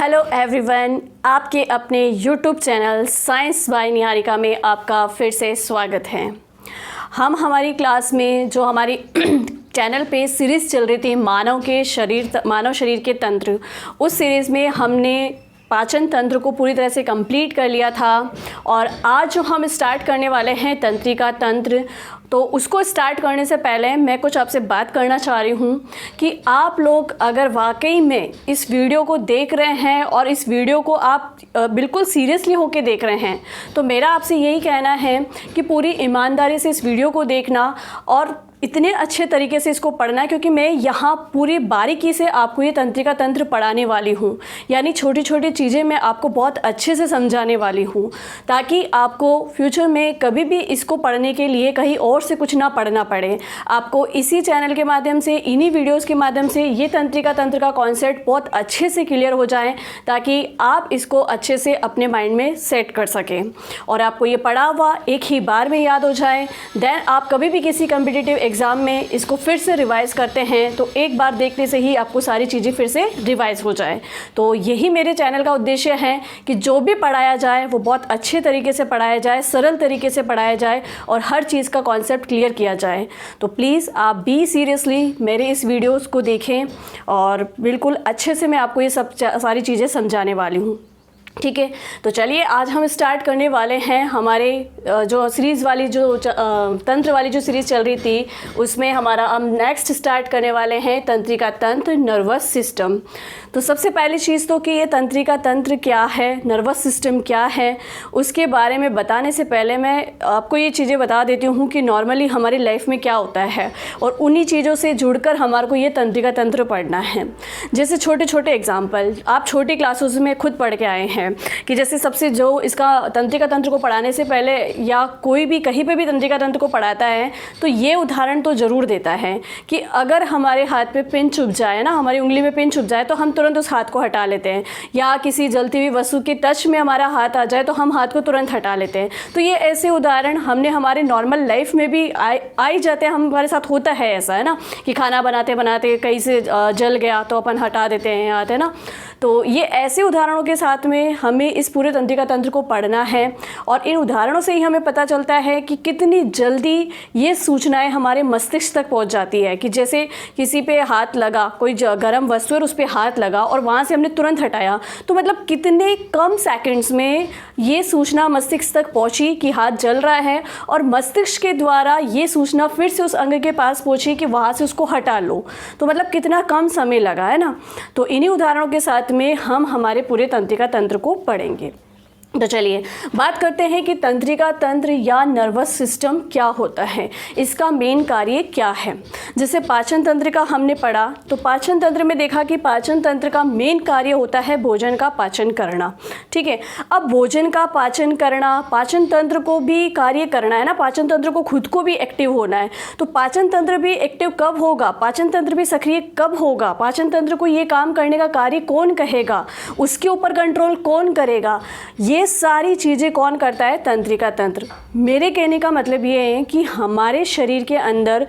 Hello everyone, आपके अपने YouTube channel science by Niharika में आपका फिर से स्वागत है। हम हमारी क्लास में जो हमारी चैनल पे सीरीज़ चल रही थी मानव शरीर के तंत्र, उस सीरीज़ में हमने पाचन तंत्र को पूरी तरह से कंप्लीट कर लिया था और आज जो हम स्टार्ट करने वाले हैं तंत्रिका तंत्र, तो उसको स्टार्ट करने से पहले मैं कुछ आपसे बात करना चाह रही हूँ कि आप लोग अगर वाकई में इस वीडियो को देख रहे हैं और इस वीडियो को आप बिल्कुल सीरियसली होके देख रहे हैं, तो मेरा आपसे यही कहना है कि पूरी ईमानदारी से इस वीडियो को देखना और इतने अच्छे तरीके से इसको पढ़ना है, क्योंकि मैं यहाँ पूरी बारीकी से आपको ये तंत्रिका तंत्र पढ़ाने वाली हूँ। यानी छोटी छोटी चीज़ें मैं आपको बहुत अच्छे से समझाने वाली हूँ, ताकि आपको फ्यूचर में कभी भी इसको पढ़ने के लिए कहीं और से कुछ ना पढ़ना पड़े। आपको इसी चैनल के माध्यम से, इन्हीं वीडियोज़ के माध्यम से ये तंत्रिका तंत्र का कॉन्सेप्ट बहुत अच्छे से क्लियर हो जाए, ताकि आप इसको अच्छे से अपने माइंड में सेट कर सकें और आपको ये पढ़ा हुआ एक ही बार में याद हो जाए। देन आप कभी भी किसी कम्पिटिटिव एग्ज़ाम में इसको फिर से रिवाइज़ करते हैं तो एक बार देखने से ही आपको सारी चीज़ें फिर से रिवाइज़ हो जाए। तो यही मेरे चैनल का उद्देश्य है कि जो भी पढ़ाया जाए वो बहुत अच्छे तरीके से पढ़ाया जाए, सरल तरीके से पढ़ाया जाए और हर चीज़ का कॉन्सेप्ट क्लियर किया जाए। तो प्लीज़ आप भी सीरियसली मेरे इस वीडियोज़ को देखें और बिल्कुल अच्छे से मैं आपको ये सब सारी चीज़ें समझाने वाली हूँ। ठीक है, तो चलिए आज हम स्टार्ट करने वाले हैं हमारे जो सीरीज़ वाली जो तंत्र वाली जो सीरीज़ चल रही थी, उसमें हमारा हम नेक्स्ट स्टार्ट करने वाले हैं तंत्रिका तंत्र, नर्वस सिस्टम। तो सबसे पहली चीज़ तो कि ये तंत्रिका तंत्र क्या है, नर्वस सिस्टम क्या है, उसके बारे में बताने से पहले मैं आपको ये चीज़ें बता देती हूँ कि नॉर्मली हमारी लाइफ में क्या होता है और उन्हीं चीज़ों से जुड़कर हमारे को ये तंत्रिका तंत्र पढ़ना है। जैसे छोटे छोटे एग्जाम्पल आप छोटी क्लासेस में खुद पढ़ के आए हैं कि जैसे सबसे जो इसका तंत्रिका तंत्र को पढ़ाने से पहले या कोई भी कहीं पे भी तंत्रिका तंत्र को पढ़ाता है तो ये उदाहरण तो ज़रूर देता है कि अगर हमारे हाथ पे पिन चुभ जाए ना, हमारी उंगली में पिन चुभ जाए तो हम तुरंत उस हाथ को हटा लेते हैं, या किसी जलती हुई वस्तु के टच में हमारा हाथ आ जाए तो हम हाथ को तुरंत हटा लेते हैं। तो ये ऐसे उदाहरण हमने हमारे नॉर्मल लाइफ में भी आई जाते हैं, हमारे साथ होता है ऐसा, है ना, कि खाना बनाते बनाते कहीं से जल गया तो अपन हटा देते हैं हाथ, है ना। तो ये ऐसे उदाहरणों के साथ में हमें इस पूरे तंत्रिका तंत्र को पढ़ना है और इन उदाहरणों से ही हमें पता चलता है कि कितनी जल्दी ये सूचनाएं हमारे मस्तिष्क तक पहुंच जाती है। कि जैसे किसी पे हाथ लगा, कोई गर्म वस्तु है उस पर हाथ लगा और वहाँ से हमने तुरंत हटाया, तो मतलब कितने कम सेकंड्स में ये सूचना मस्तिष्क तक पहुँची कि हाथ जल रहा है और मस्तिष्क के द्वारा ये सूचना फिर से उस अंग के पास पहुँची कि वहाँ से उसको हटा लो। तो मतलब कितना कम समय लगा, है ना। तो इन्हीं उदाहरणों के साथ में हम हमारे पूरे तंत्रिका तंत्र को पढ़ेंगे। तो चलिए बात करते हैं कि तंत्रिका तंत्र या नर्वस सिस्टम क्या होता है, इसका मेन कार्य क्या है। जैसे पाचन तंत्र का हमने पढ़ा, तो पाचन तंत्र में देखा कि पाचन तंत्र का मेन कार्य होता है भोजन का पाचन करना। ठीक है, अब भोजन का पाचन करना, पाचन तंत्र को भी कार्य करना है ना, पाचन तंत्र को खुद को भी एक्टिव होना है। तो पाचन तंत्र भी एक्टिव कब होगा, पाचन तंत्र भी सक्रिय कब होगा, पाचन तंत्र को ये काम करने का कार्य कौन कहेगा, उसके ऊपर कंट्रोल कौन करेगा, ये सारी चीज़ें कौन करता है, तंत्रिका तंत्र। मेरे कहने का मतलब ये है कि हमारे शरीर के अंदर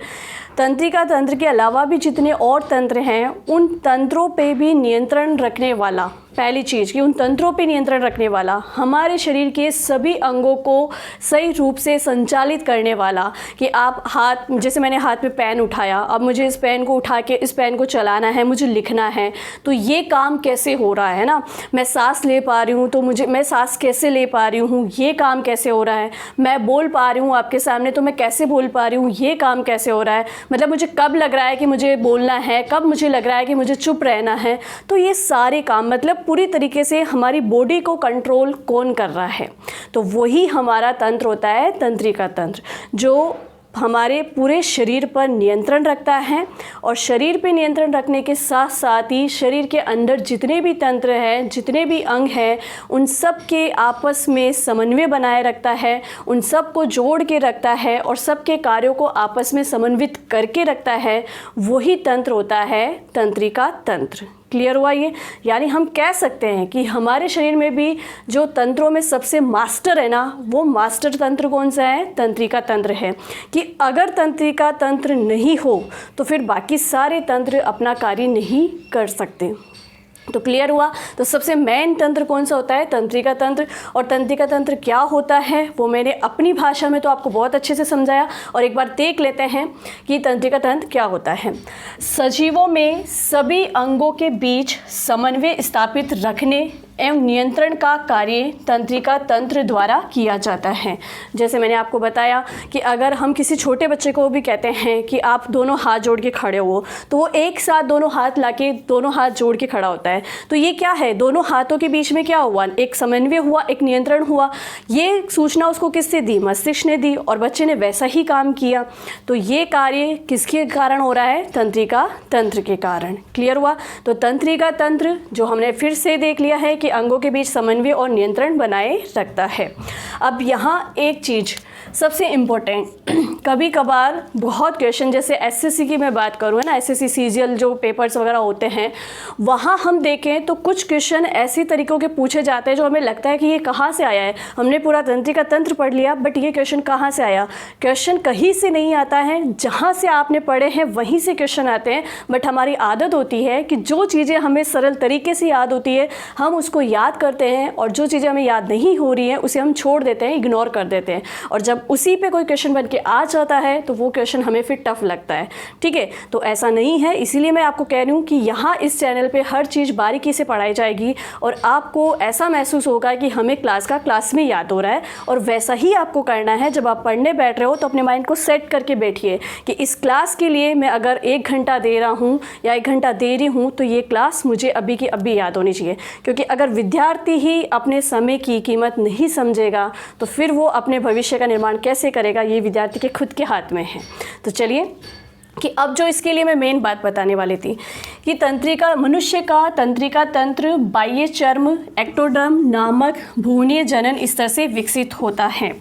तंत्रिका तंत्र के अलावा भी जितने और तंत्र हैं, उन तंत्रों पे भी नियंत्रण रखने वाला, पहली चीज़ कि उन तंत्रों पे नियंत्रण रखने वाला, हमारे शरीर के सभी अंगों को सही रूप से संचालित करने वाला। कि आप हाथ, जैसे मैंने हाथ में पेन उठाया, अब मुझे इस पेन को उठा के इस पेन को चलाना है, मुझे लिखना है, तो ये काम कैसे हो रहा है ना। मैं सांस ले पा रही हूँ तो मैं सांस कैसे ले पा रही हूँ, ये काम कैसे हो रहा है। मैं बोल पा रही हूँ आपके सामने तो मैं कैसे बोल पा रही हूँ, ये काम कैसे हो रहा है। मतलब मुझे कब लग रहा है कि मुझे बोलना है, कब मुझे लग रहा है कि मुझे चुप रहना है। तो ये सारे काम मतलब पूरी तरीके से हमारी बॉडी को कंट्रोल कौन कर रहा है, तो वही हमारा तंत्र होता है तंत्रिका तंत्र, जो हमारे पूरे शरीर पर नियंत्रण रखता है। और शरीर पे नियंत्रण रखने के साथ साथ ही शरीर के अंदर जितने भी तंत्र हैं, जितने भी अंग हैं, उन सब के आपस में समन्वय बनाए रखता है, उन सब को जोड़ के रखता है और सबके कार्यों को आपस में समन्वित करके रखता है। वही तंत्र होता है तंत्रिका तंत्र। क्लियर हुआ ये। यानी हम कह सकते हैं कि हमारे शरीर में भी जो तंत्रों में सबसे मास्टर है ना, वो मास्टर तंत्र कौन सा है? तंत्रिका तंत्र है। कि अगर तंत्रिका तंत्र नहीं हो तो फिर बाकी सारे तंत्र अपना कार्य नहीं कर सकते। तो क्लियर हुआ। तो सबसे मेन तंत्र कौन सा होता है? तंत्रिका तंत्र। और तंत्रिका तंत्र क्या होता है वो मैंने अपनी भाषा में तो आपको बहुत अच्छे से समझाया, और एक बार देख लेते हैं कि तंत्रिका तंत्र क्या होता है। सजीवों में सभी अंगों के बीच समन्वय स्थापित रखने एवं नियंत्रण का कार्य तंत्रिका तंत्र द्वारा किया जाता है। जैसे मैंने आपको बताया कि अगर हम किसी छोटे बच्चे को भी कहते हैं कि आप दोनों हाथ जोड़ के खड़े हो, तो वो एक साथ दोनों हाथ लाके दोनों हाथ जोड़ के खड़ा होता है। तो ये क्या है? दोनों हाथों के बीच में क्या हुआ? एक समन्वय हुआ, एक नियंत्रण हुआ। ये सूचना उसको किससे दी? मस्तिष्क ने दी, और बच्चे ने वैसा ही काम किया। तो ये कार्य किसके कारण हो रहा है? तंत्रिका तंत्र के कारण। क्लियर हुआ। तो तंत्रिका तंत्र जो हमने फिर से देख लिया है कि अंगों के बीच समन्वय और नियंत्रण बनाए रखता है। अब यहाँ एक चीज़ सबसे इम्पोर्टेंट, कभी कभार बहुत क्वेश्चन, जैसे एसएससी की मैं बात करूँ है ना, एसएससी सीजीएल जो पेपर्स वगैरह होते हैं, वहाँ हम देखें तो कुछ क्वेश्चन ऐसी तरीक़ों के पूछे जाते हैं जो हमें लगता है कि ये कहाँ से आया है। हमने पूरा तंत्रिका तंत्र पढ़ लिया, बट ये क्वेश्चन कहाँ से आया? क्वेश्चन कहीं से नहीं आता है, जहाँ से आपने पढ़े हैं वहीं से क्वेश्चन आते हैं। बट हमारी आदत होती है कि जो चीज़ें हमें सरल तरीके से याद होती है हम उसको याद करते हैं, और जो चीज़ें हमें याद नहीं हो रही हैं उसे हम छोड़ देते हैं, इग्नोर कर देते हैं। और जब उसी पे कोई क्वेश्चन बन के आ जाता है तो वो क्वेश्चन हमें फिर टफ लगता है। ठीक है, तो ऐसा नहीं है। इसीलिए मैं आपको कह रही हूँ कि यहाँ इस चैनल पे हर चीज़ बारीकी से पढ़ाई जाएगी, और आपको ऐसा महसूस होगा कि हमें क्लास में याद हो रहा है। और वैसा ही आपको करना है। जब आप पढ़ने बैठ रहे हो तो अपने माइंड को सेट करके बैठिए कि इस क्लास के लिए मैं अगर 1 घंटा दे रहा हूँ या 1 घंटा दे रही हूँ तो ये क्लास मुझे अभी की अभी याद होनी चाहिए। क्योंकि अगर विद्यार्थी ही अपने समय की कीमत नहीं समझेगा तो फिर वो अपने भविष्य का निर्माण कैसे करेगा, ये विद्यार्थी के खुद के हाथ में है। तो चलिए कि अब जो इसके लिए मैं मेन बात बताने वाली थी कि तंत्रिका, मनुष्य का तंत्रिका तंत्र बाह्य चर्म एक्टोडर्म नामक भ्रूणीय जनन स्तर से विकसित होता है।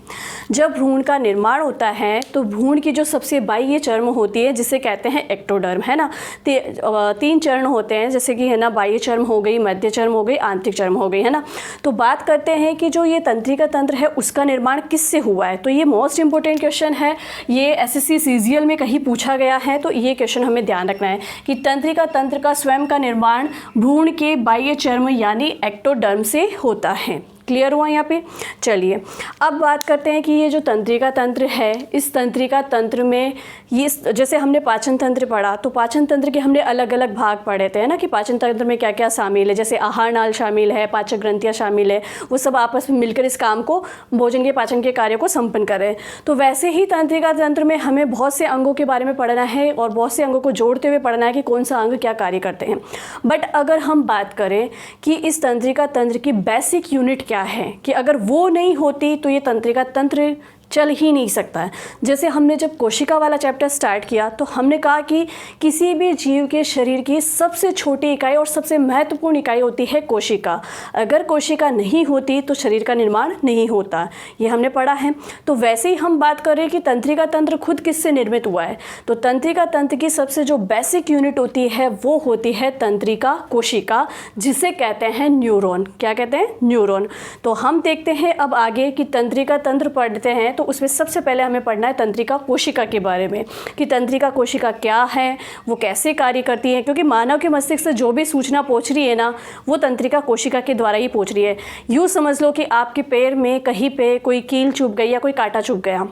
जब भ्रूण का निर्माण होता है तो भ्रूण की जो सबसे बाह्य चर्म होती है जिसे कहते हैं एक्टोडर्म, है ना। 3 चरण होते हैं, जैसे कि है ना बाह्य चर्म हो गई, मध्य चर्म हो गई, आंतरिक चर्म हो गई, है ना। तो बात करते हैं कि जो ये तंत्रिका तंत्र है उसका निर्माण किससे हुआ है। तो ये मोस्ट इंपॉर्टेंट क्वेश्चन है, ये एसएससी सीजीएल में कहीं पूछा गया है। तो ये क्वेश्चन हमें ध्यान रखना है कि तंत्रिका तंत्र का स्वयं का निर्माण भ्रूण के बाह्य चर्म यानी एक्टोडर्म से होता है। क्लियर हुआ यहाँ पे। चलिए अब बात करते हैं कि ये जो तंत्रिका तंत्र है, इस तंत्रिका तंत्र में ये जैसे हमने पाचन तंत्र पढ़ा, तो पाचन तंत्र के हमने अलग अलग भाग पढ़े थे, है ना, कि पाचन तंत्र में क्या क्या शामिल है। जैसे आहार नाल शामिल है, पाचक ग्रंथियाँ शामिल है, वो सब आपस में मिलकर इस काम को, भोजन के पाचन के कार्य को संपन्न करें। तो वैसे ही तंत्रिका तंत्र में हमें बहुत से अंगों के बारे में पढ़ना है और बहुत से अंगों को जोड़ते हुए पढ़ना है कि कौन सा अंग क्या कार्य करते हैं। बट अगर हम बात करें कि इस तंत्रिका तंत्र की बेसिक यूनिट क्या है, कि अगर वो नहीं होती तो ये तंत्रिका तंत्र चल ही नहीं सकता है। जैसे हमने जब कोशिका वाला चैप्टर स्टार्ट किया तो हमने कहा कि किसी भी जीव के शरीर की सबसे छोटी इकाई और सबसे महत्वपूर्ण इकाई होती है कोशिका। अगर कोशिका नहीं होती तो शरीर का निर्माण नहीं होता, ये हमने पढ़ा है। तो वैसे ही हम बात करें कि तंत्रिका तंत्र खुद किससे निर्मित हुआ है, तो तंत्रिका तंत्र की सबसे जो बेसिक यूनिट होती है वो होती है तंत्रिका कोशिका, जिसे कहते हैं न्यूरॉन। क्या कहते हैं? न्यूरॉन। तो हम देखते हैं अब आगे कि तंत्रिका तंत्र पढ़ते हैं तो उसमें सबसे पहले हमें पढ़ना है तंत्रिका कोशिका के बारे में, कि तंत्रिका कोशिका क्या है, वो कैसे कार्य करती है। क्योंकि मानव के मस्तिष्क से जो भी सूचना पहुंच रही है ना, वो तंत्रिका कोशिका के द्वारा ही पहुंच रही है। यूँ समझ लो कि आपके पैर में कहीं पे कोई कील चुभ गई या कोई कांटा चुभ गया,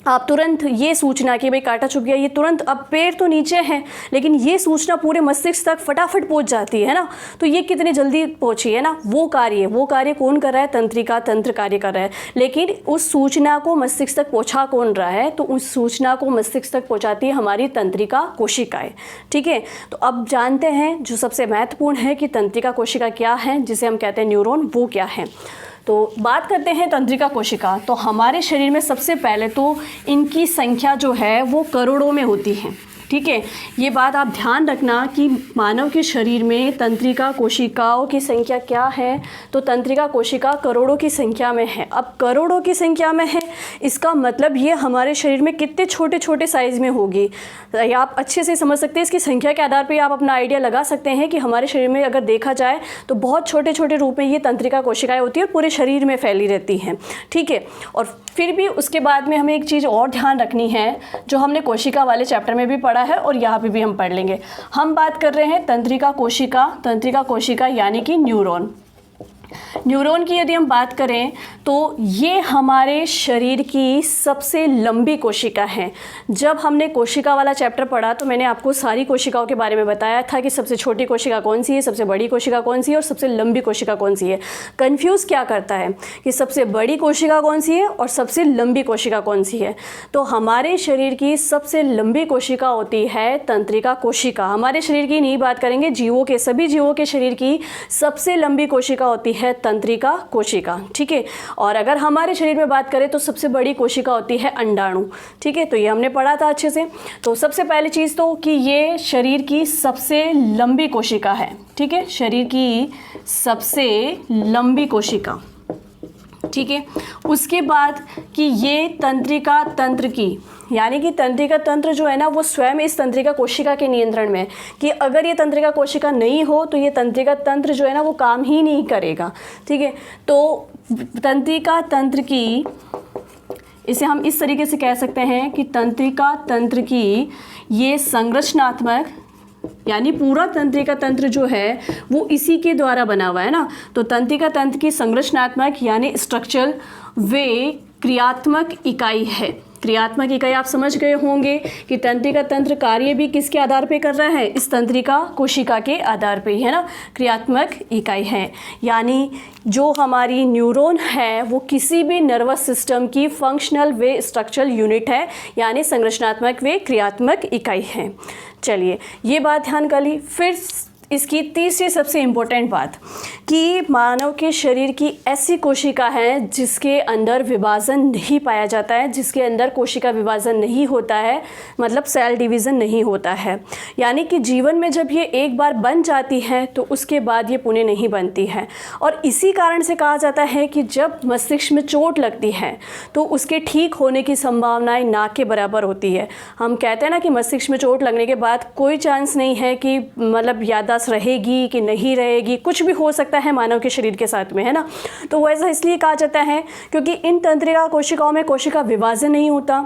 आप तुरंत ये सूचना कि भाई कांटा चुभ गया, ये तुरंत, अब पैर तो नीचे है लेकिन ये सूचना पूरे मस्तिष्क तक फटाफट पहुंच जाती है ना। तो ये कितनी जल्दी पहुंची है ना, वो कार्य कौन कर रहा है? तंत्रिका तंत्र कार्य कर रहा है। लेकिन उस सूचना को मस्तिष्क तक पहुंचा कौन रहा है? तो उस सूचना को मस्तिष्क तक पहुंचाती है हमारी तंत्रिका कोशिकाएं। ठीक है, तो अब जानते हैं जो सबसे महत्वपूर्ण है कि तंत्रिका कोशिका क्या है, जिसे हम कहते हैं न्यूरॉन, वो क्या है। तो बात करते हैं तंत्रिका कोशिका। तो हमारे शरीर में सबसे पहले तो इनकी संख्या जो है वो करोड़ों में होती है। ठीक है, ये बात आप ध्यान रखना कि मानव के शरीर में तंत्रिका कोशिकाओं की संख्या क्या है, तो तंत्रिका कोशिका करोड़ों की संख्या में है। अब करोड़ों की संख्या में है, इसका मतलब ये हमारे शरीर में कितने छोटे छोटे साइज़ में होगी, ये आप अच्छे से समझ सकते हैं। इसकी संख्या के आधार पर आप अपना आइडिया लगा सकते हैं कि हमारे शरीर में अगर देखा जाए तो बहुत छोटे छोटे रूप में ये तंत्रिका कोशिकाएँ होती हैं और पूरे शरीर में फैली रहती हैं। ठीक है, और फिर भी उसके बाद में हमें एक चीज़ और ध्यान रखनी है, जो हमने कोशिका वाले चैप्टर में भी पढ़ा पढ़ा है और यहाँ पे भी हम पढ़ लेंगे। हम बात कर रहे हैं तंत्रिका कोशिका यानी कि न्यूरॉन। न्यूरॉन की यदि हम बात करें तो ये हमारे शरीर की सबसे लंबी कोशिका है। जब हमने कोशिका वाला चैप्टर पढ़ा तो मैंने आपको सारी कोशिकाओं के बारे में बताया था कि सबसे छोटी कोशिका कौन सी है, सबसे बड़ी कोशिका कौन सी है और सबसे लंबी कोशिका कौन सी है। कन्फ्यूज़ क्या करता है कि सबसे बड़ी कोशिका कौन सी है और सबसे लंबी कोशिका कौन सी है। तो हमारे शरीर की सबसे लंबी कोशिका होती है तंत्रिका कोशिका। हमारे शरीर की नहीं बात करेंगे, जीवों के, सभी जीवों के शरीर की सबसे लंबी कोशिका होती है तंत्रिका कोशिका, ठीक है। और अगर हमारे शरीर में बात करें तो सबसे बड़ी कोशिका होती है अंडाणु, ठीक है। तो ये हमने पढ़ा था अच्छे से। तो सबसे पहली चीज़ तो कि ये शरीर की सबसे लंबी कोशिका है, ठीक है, शरीर की सबसे लंबी कोशिका, ठीक है। उसके बाद कि ये तंत्रिका तंत्र की, यानी कि तंत्रिका तंत्र जो है ना वो स्वयं इस तंत्रिका कोशिका के नियंत्रण में है कि अगर ये तंत्रिका कोशिका नहीं हो तो ये तंत्रिका तंत्र जो है ना वो काम ही नहीं करेगा, ठीक है। तो तंत्रिका तंत्र की, इसे हम इस तरीके से कह सकते हैं कि तंत्रिका तंत्र की ये संरचनात्मक, यानी पूरा तंत्रिका तंत्र जो है वो इसी के द्वारा बना हुआ है ना। तो तंत्रिका तंत्र की संरचनात्मक यानी स्ट्रक्चरल वे क्रियात्मक इकाई है। क्रियात्मक इकाई आप समझ गए होंगे कि तंत्रिका तंत्र कार्य भी किसके आधार पे कर रहा है, इस तंत्रिका कोशिका के आधार पे, है ना, क्रियात्मक इकाई है। यानी जो हमारी न्यूरॉन है वो किसी भी नर्वस सिस्टम की फंक्शनल वे स्ट्रक्चरल यूनिट है, यानी संरचनात्मक वे क्रियात्मक इकाई है। चलिए ये बात ध्यान कर ली। फिर इसकी तीसरी सबसे इम्पोर्टेंट बात कि मानव के शरीर की ऐसी कोशिका है जिसके अंदर विभाजन नहीं पाया जाता है, जिसके अंदर कोशिका विभाजन नहीं होता है, मतलब सेल डिवीज़न नहीं होता है। यानी कि जीवन में जब ये एक बार बन जाती है तो उसके बाद ये पुनः नहीं बनती है। और इसी कारण से कहा जाता है कि जब मस्तिष्क में चोट लगती है तो उसके ठीक होने की संभावनाएं ना के बराबर होती है। हम कहते हैं ना कि मस्तिष्क में चोट लगने के बाद कोई चांस नहीं है कि मतलब याददाश्त रहेगी कि नहीं रहेगी, कुछ भी हो सकता है मानव के शरीर के साथ में, है ना। तो वैसा इसलिए कहा जाता है क्योंकि इन तंत्रिका कोशिकाओं में कोशिका विभाजन नहीं होता।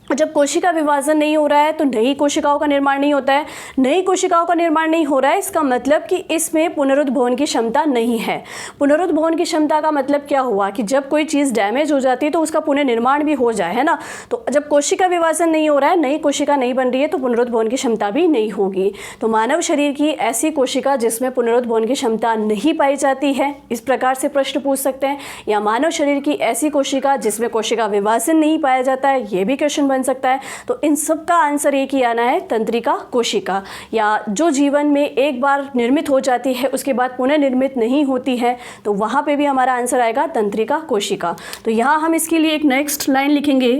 जब कोशिका विभाजन नहीं हो रहा है तो नई कोशिकाओं का निर्माण नहीं होता है। नई कोशिकाओं का निर्माण नहीं हो रहा है, इसका मतलब कि इसमें पुनरुद्भवन की क्षमता नहीं है। पुनरुद्भवन की क्षमता का मतलब क्या हुआ कि जब कोई चीज़ डैमेज हो जाती है तो उसका पुनर्निर्माण भी हो जाए, है ना। तो जब कोशिका विभाजन नहीं हो रहा है, नई कोशिका नहीं बन रही है, तो पुनरुद्भवन की क्षमता भी नहीं होगी। तो मानव शरीर की ऐसी कोशिका जिसमें पुनरुद्भवन की क्षमता नहीं पाई जाती है, इस प्रकार से प्रश्न पूछ सकते हैं। या मानव शरीर की ऐसी कोशिका जिसमें कोशिका विभाजन नहीं पाया जाता है, ये भी क्वेश्चन बन सकता है। तो इन सब का आंसर एक ही आना है, तंत्रिका कोशिका, या जो जीवन में एक बार निर्मित हो जाती है उसके बाद पुनः निर्मित नहीं होती है, तो वहाँ पे भी हमारा आंसर आएगा तंत्रिका कोशिका। तो यहाँ हम इसके लिए एक नेक्स्ट लाइन लिखेंगे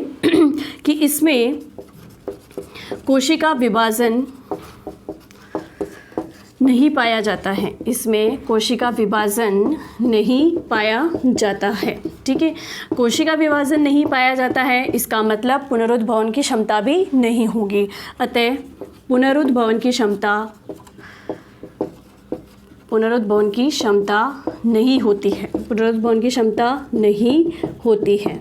कि इसमें कोशिका विभाजन नहीं पाया जाता है, इसमें कोशिका विभाजन नहीं पाया जाता है, ठीक है। कोशिका विभाजन नहीं पाया जाता है, इसका मतलब पुनरुद्भवन की क्षमता भी नहीं होगी। अतः पुनरुद्भवन की क्षमता नहीं होती है, पुनरुद्भवन की क्षमता नहीं होती है,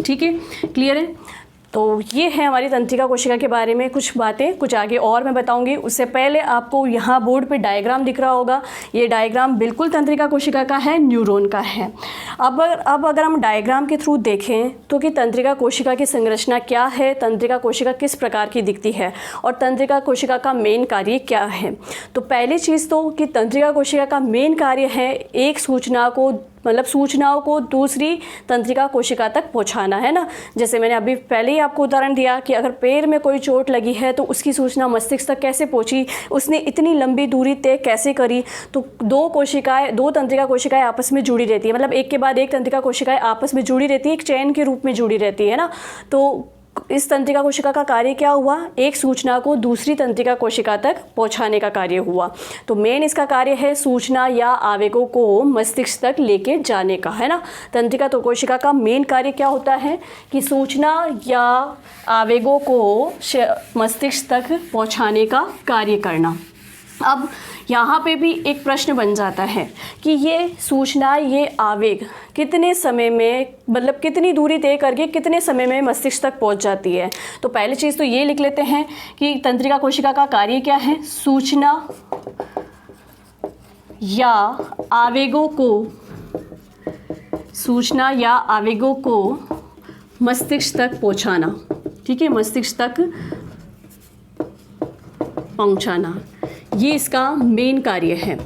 ठीक है, क्लियर है। तो ये है हमारी तंत्रिका कोशिका के बारे में कुछ बातें, कुछ आगे और मैं बताऊंगी। उससे पहले आपको यहाँ बोर्ड पे डायग्राम दिख रहा होगा, ये डायग्राम बिल्कुल तंत्रिका कोशिका का है, न्यूरॉन का है। अब अगर हम डायग्राम के थ्रू देखें तो कि तंत्रिका कोशिका की संरचना क्या है, तंत्रिका कोशिका किस प्रकार की दिखती है और तंत्रिका कोशिका का मेन कार्य क्या है। तो पहली चीज़ तो कि तंत्रिका कोशिका का मेन कार्य है एक सूचनाओं को दूसरी तंत्रिका कोशिका तक पहुंचाना, है ना। जैसे मैंने अभी पहले ही आपको उदाहरण दिया कि अगर पैर में कोई चोट लगी है तो उसकी सूचना मस्तिष्क तक कैसे पहुंची, उसने इतनी लंबी दूरी तय कैसे करी। तो दो तंत्रिका कोशिकाएं आपस में जुड़ी रहती है, मतलब एक के बाद एक तंत्रिका कोशिकाएं आपस में जुड़ी रहती है, एक चैन के रूप में जुड़ी रहती है ना। तो इस तंत्रिका कोशिका का कार्य क्या हुआ, एक सूचना को दूसरी तंत्रिका कोशिका तक पहुंचाने का कार्य हुआ। तो मेन इसका कार्य है सूचना या आवेगों को मस्तिष्क तक लेके जाने का, है ना। तंत्रिका तो कोशिका का मेन कार्य क्या होता है कि सूचना या आवेगों को मस्तिष्क तक पहुंचाने का कार्य करना। अब यहाँ पे भी एक प्रश्न बन जाता है कि ये सूचना, ये आवेग कितने समय में, मतलब कितनी दूरी तय करके कितने समय में मस्तिष्क तक पहुँच जाती है। तो पहली चीज़ तो ये लिख लेते हैं कि तंत्रिका कोशिका का कार्य क्या है, सूचना या आवेगों को मस्तिष्क तक पहुँचाना। ठीक है, मस्तिष्क तक पहुँचाना, ये इसका मेन कार्य है।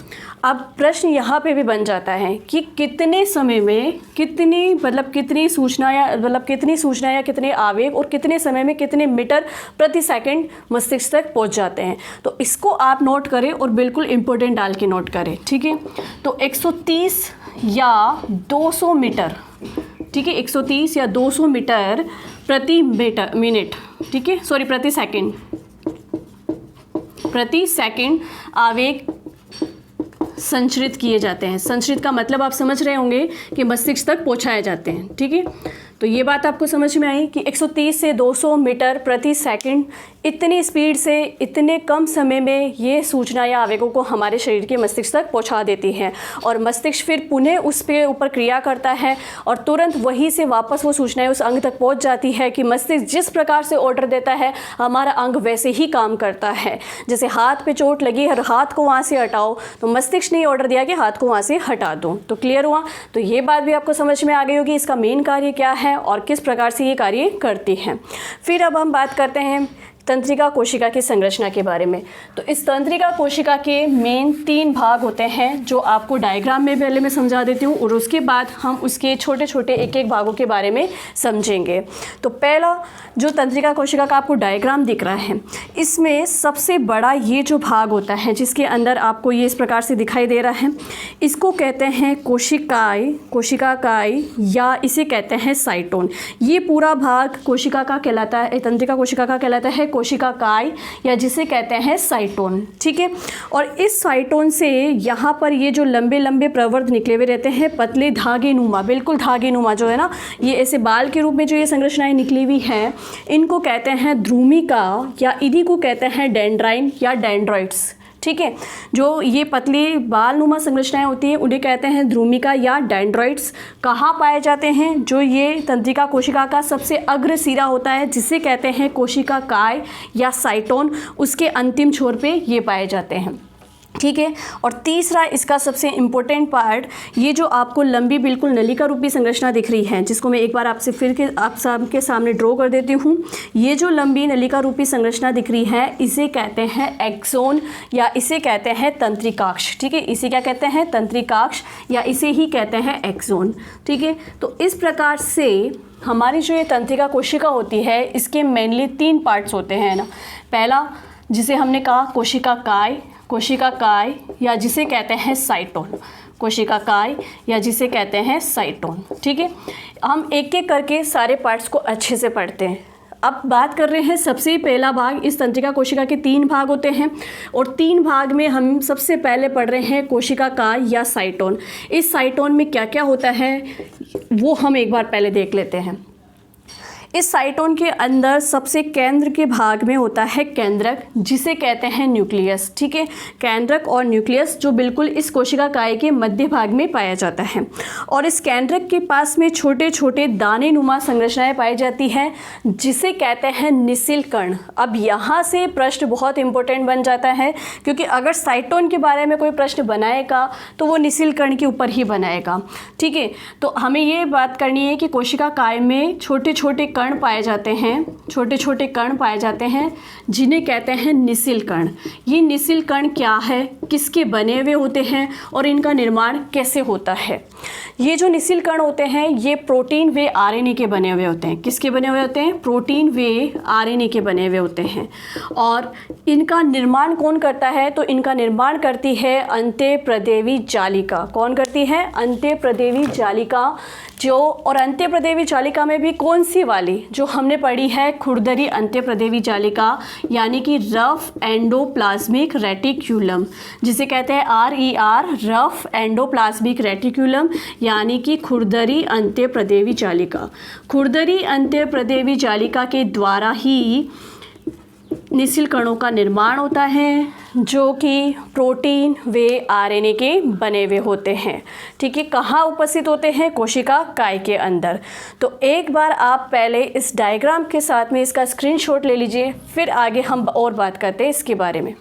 अब प्रश्न यहाँ पे भी बन जाता है कि कितने समय में कितनी सूचना या कितने आवेग और कितने समय में कितने मीटर प्रति सेकंड मस्तिष्क तक पहुँच जाते हैं। तो इसको आप नोट करें और बिल्कुल इम्पोर्टेंट डाल के नोट करें। ठीक है, तो 130 या 200 मीटर, ठीक है, 130 या 200 मीटर प्रति मिनट, ठीक है, सॉरी प्रति सेकंड आवेग संचरित किए जाते हैं। संचरित का मतलब आप समझ रहे होंगे कि मस्तिष्क तक पहुंचाए जाते हैं। ठीक है, तो ये बात आपको समझ में आई कि 130 से 200 मीटर प्रति सेकंड, इतनी स्पीड से इतने कम समय में ये सूचना या आवेगों को हमारे शरीर के मस्तिष्क तक पहुंचा देती है और मस्तिष्क फिर पुनः उस पे ऊपर क्रिया करता है और तुरंत वहीं से वापस वो सूचनाएं उस अंग तक पहुंच जाती है कि मस्तिष्क जिस प्रकार से ऑर्डर देता है हमारा अंग वैसे ही काम करता है। जैसे हाथ पे चोट लगी है और हाथ को वहाँ से हटाओ, तो मस्तिष्क ने ऑर्डर दिया कि हाथ को वहाँ से हटा दो। तो क्लियर हुआ? तो ये बात भी आपको समझ में आ गई होगी इसका मेन कार्य क्या है और किस प्रकार से ये कार्य करती है। फिर अब हम बात करते हैं तंत्रिका कोशिका की संरचना के बारे में। तो इस तंत्रिका कोशिका के मेन 3 भाग होते हैं जो आपको डायग्राम में पहले मैं समझा देती हूँ और उसके बाद हम उसके छोटे छोटे एक एक भागों के बारे में समझेंगे। तो पहला जो तंत्रिका कोशिका का आपको डायग्राम दिख रहा है, इसमें सबसे बड़ा ये जो भाग होता है जिसके अंदर आपको ये इस प्रकार से दिखाई दे रहा है, इसको कहते हैं कोशिकाकाय या इसे कहते हैं साइटोन। ये पूरा भाग कोशिका का कहलाता है, तंत्रिका कोशिका का कहलाता है कोशिकाकाय या जिसे कहते हैं साइटोन। ठीक है, और इस साइटोन से यहाँ पर ये जो लंबे लंबे प्रवर्ध निकले हुए रहते हैं, पतले धागे नुमा, बिल्कुल धागे नुमा जो है ना, ये ऐसे बाल के रूप में जो ये संरचनाएं निकली हुई हैं, इनको कहते हैं ध्रुमिका या इन्हीं को कहते हैं डेंड्राइन या डेंड्रॉइड्स। ठीक है, जो ये पतली बाल नुमा संरचनाएं होती हैं उन्हें कहते हैं ध्रुमिका या डेंड्रॉइड्स। कहाँ पाए जाते हैं? जो ये तंत्रिका कोशिका का सबसे अग्र सिरा होता है जिसे कहते हैं कोशिकाकाय या साइटोन, उसके अंतिम छोर पे ये पाए जाते हैं। ठीक है, और तीसरा इसका सबसे इम्पोर्टेंट पार्ट, ये जो आपको लंबी बिल्कुल नलिका रूपी संरचना दिख रही है, जिसको मैं एक बार आपसे फिर आप सबके सामने ड्रॉ कर देती हूँ। ये जो लंबी नलिका रूपी संरचना दिख रही है इसे कहते हैं एक्सोन या इसे कहते हैं तंत्रिकाक्ष। ठीक है, इसे क्या कहते हैं? तंत्रिकाक्ष या इसे ही कहते हैं एक्सोन। ठीक है, तो इस प्रकार से हमारी जो ये तंत्रिका कोशिका होती है इसके मेनली 3 पार्ट्स होते हैं ना। पहला जिसे हमने कहा कोशिकाकाय या जिसे कहते हैं साइटोन, कोशिकाकाय या जिसे कहते हैं साइटोन। ठीक है, हम एक एक करके सारे पार्ट्स को अच्छे से पढ़ते हैं। अब बात कर रहे हैं सबसे पहला भाग, इस तंत्रिका कोशिका के 3 भाग होते हैं और 3 भाग में हम सबसे पहले पढ़ रहे हैं कोशिकाकाय या साइटोन। इस साइटोन में क्या क्या होता है वो हम एक बार पहले देख लेते हैं। इस साइटोन के अंदर सबसे केंद्र के भाग में होता है केंद्रक जिसे कहते हैं न्यूक्लियस। ठीक है, केंद्रक और न्यूक्लियस जो बिल्कुल इस कोशिकाकाय के मध्य भाग में पाया जाता है और इस केंद्रक के पास में छोटे छोटे दाने नुमा संरचनाएं पाई जाती हैं जिसे कहते हैं निसिल कण। अब यहाँ से प्रश्न बहुत इंपॉर्टेंट बन जाता है क्योंकि अगर साइटोन के बारे में कोई प्रश्न बनाएगा तो वो निसिल कण के ऊपर ही बनाएगा। ठीक है, तो हमें ये बात करनी है कि कोशिकाकाय में छोटे छोटे कण पाए जाते हैं, छोटे छोटे कण पाए जाते हैं जिन्हें कहते हैं निसिल कण। ये निसिल कण क्या है, किसके बने हुए होते हैं और इनका निर्माण कैसे होता है? ये जो निसिल कण होते हैं ये प्रोटीन व आरएनए के बने हुए होते हैं। किसके बने हुए होते हैं? प्रोटीन व आरएनए के बने हुए होते हैं। और इनका निर्माण कौन करता है? तो इनका निर्माण करती है अंत्यप्रदेवी जालिका। कौन करती है? अंत्यप्रदेवी जालिका। जो और अंत्यप्रदेवी जालिका में भी कौन सी वाली जो हमने पढ़ी है? खुरदरी अंत्यप्रदेवी जालिका यानी कि रफ एंडोप्लाज्मिक रेटिक्यूलम, जिसे कहते हैं RER, रफ एंडोप्लाज्मिक रेटिक्यूलम यानी कि खुरदरी अंत्यप्रदेवी जालिका। खुरदरी अंत्यप्रदेवी जालिका के द्वारा ही निसिल कणों का निर्माण होता है जो कि प्रोटीन व आरएनए के बने हुए होते हैं। ठीक है, कहाँ उपस्थित होते हैं? कोशिका काय के अंदर। तो एक बार आप पहले इस डायग्राम के साथ में इसका स्क्रीनशॉट ले लीजिए, फिर आगे हम और बात करते हैं इसके बारे में।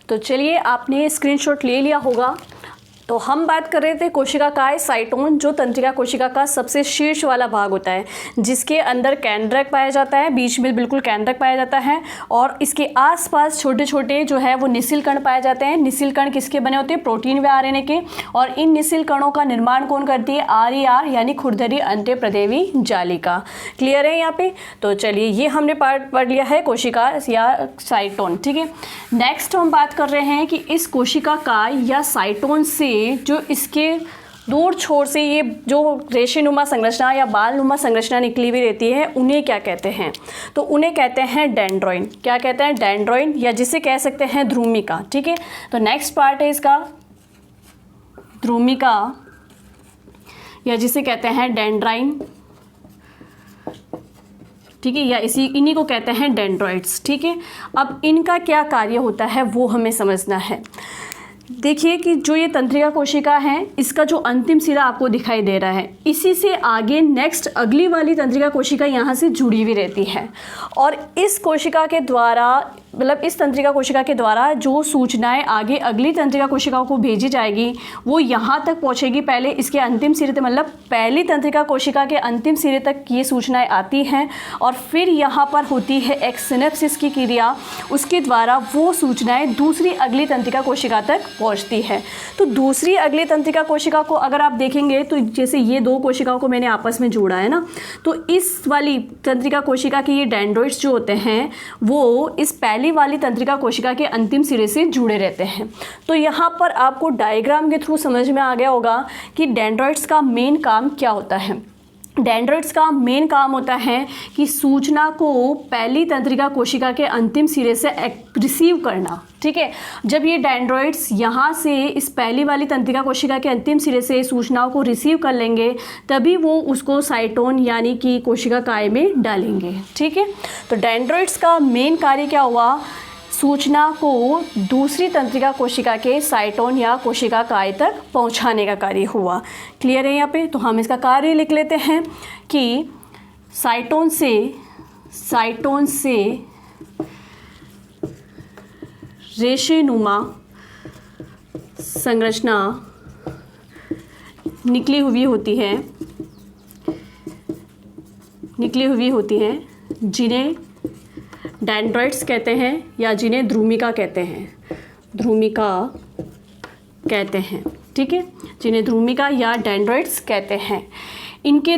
तो चलिए, आपने स्क्रीनशॉट ले लिया होगा। तो हम बात कर रहे थे कोशिका काय, साइटोन, जो तंत्रिका कोशिका का सबसे शीर्ष वाला भाग होता है, जिसके अंदर केंद्रक पाया जाता है, बीच में बिल्कुल केंद्रक पाया जाता है, और इसके आसपास छोटे छोटे जो है वो निसिल कण पाए जाते हैं। निसिल कण किसके बने होते हैं? प्रोटीन व आरएनए के। और इन निसिल कणों का निर्माण कौन करती है? आरईआर यानी खुरदरी अंत्यप्रदेवी जालिका। क्लियर है यहाँ पे? तो चलिए, ये हमने पार्ट पढ़ लिया है कोशिका या साइटोन। ठीक है, नेक्स्ट हम बात कर रहे हैं कि इस कोशिका काय या साइटोन से जो इसके दूर छोर से ये जो रेशेनुमा संरचना या बालनुमा संरचना निकली हुई रहती है, उन्हें क्या कहते हैं? तो उन्हें कहते हैं डेंड्रॉइन। क्या कहते हैं? डेंड्रॉइन, या जिसे कह सकते हैं ध्रुमिका। ठीक है, तो नेक्स्ट पार्ट है इसका ध्रुमिका, या जिसे कहते हैं डेंड्राइन। ठीक है, या इन्हीं को कहते हैं डेंड्रॉइड्स। ठीक है, अब इनका क्या कार्य होता है वो हमें समझना है। देखिए कि जो ये तंत्रिका कोशिका है, इसका जो अंतिम सिरा आपको दिखाई दे रहा है, इसी से आगे नेक्स्ट अगली वाली तंत्रिका कोशिका यहाँ से जुड़ी हुई रहती है। और इस कोशिका के द्वारा, मतलब इस तंत्रिका कोशिका के द्वारा जो सूचनाएं आगे अगली तंत्रिका कोशिकाओं को भेजी जाएगी, वो यहाँ तक पहुँचेगी। पहले इसके अंतिम सिरे तक, मतलब पहली तंत्रिका कोशिका के अंतिम सिरे तक ये सूचनाएं आती हैं, और फिर यहाँ पर होती है एक सिनेप्सिस की क्रिया। उसके द्वारा वो सूचनाएं दूसरी अगली तंत्रिका कोशिका तक पहुँचती है। तो दूसरी अगली तंत्रिका कोशिका को अगर आप देखेंगे तो जैसे ये दो कोशिकाओं को मैंने आपस में जोड़ा है ना, तो इस वाली तंत्रिका कोशिका के ये डेंड्रॉइड्स जो होते हैं वो इस पहली वाली तंत्रिका कोशिका के अंतिम सिरे से जुड़े रहते हैं। तो यहाँ पर आपको डायग्राम के थ्रू समझ में आ गया होगा कि डेंड्रॉइड्स का मेन काम क्या होता है। डेंड्रॉइड्स का मेन काम होता है कि सूचना को पहली तंत्रिका कोशिका के अंतिम सिरे से रिसीव करना। ठीक है, जब ये डेंड्रॉइड्स यहाँ से इस पहली वाली तंत्रिका कोशिका के अंतिम सिरे से सूचनाओं को रिसीव कर लेंगे, तभी वो उसको साइटोन यानी कि कोशिका काय में डालेंगे। ठीक है, तो डेंड्रॉइड्स का मेन कार्य क्या हुआ? सूचना को दूसरी तंत्रिका कोशिका के साइटोन या कोशिका काय तक पहुंचाने का कार्य हुआ। क्लियर है यहाँ पे? तो हम इसका कार्य लिख लेते हैं कि साइटोन से रेशेनुमा संरचना निकली हुई होती है, जिन्हें डेंड्रॉइड्स कहते हैं या जिन्हें ध्रुमिका कहते हैं। ठीक है, जिन्हें ध्रुमिका या डेंड्रॉइड्स कहते हैं। इनके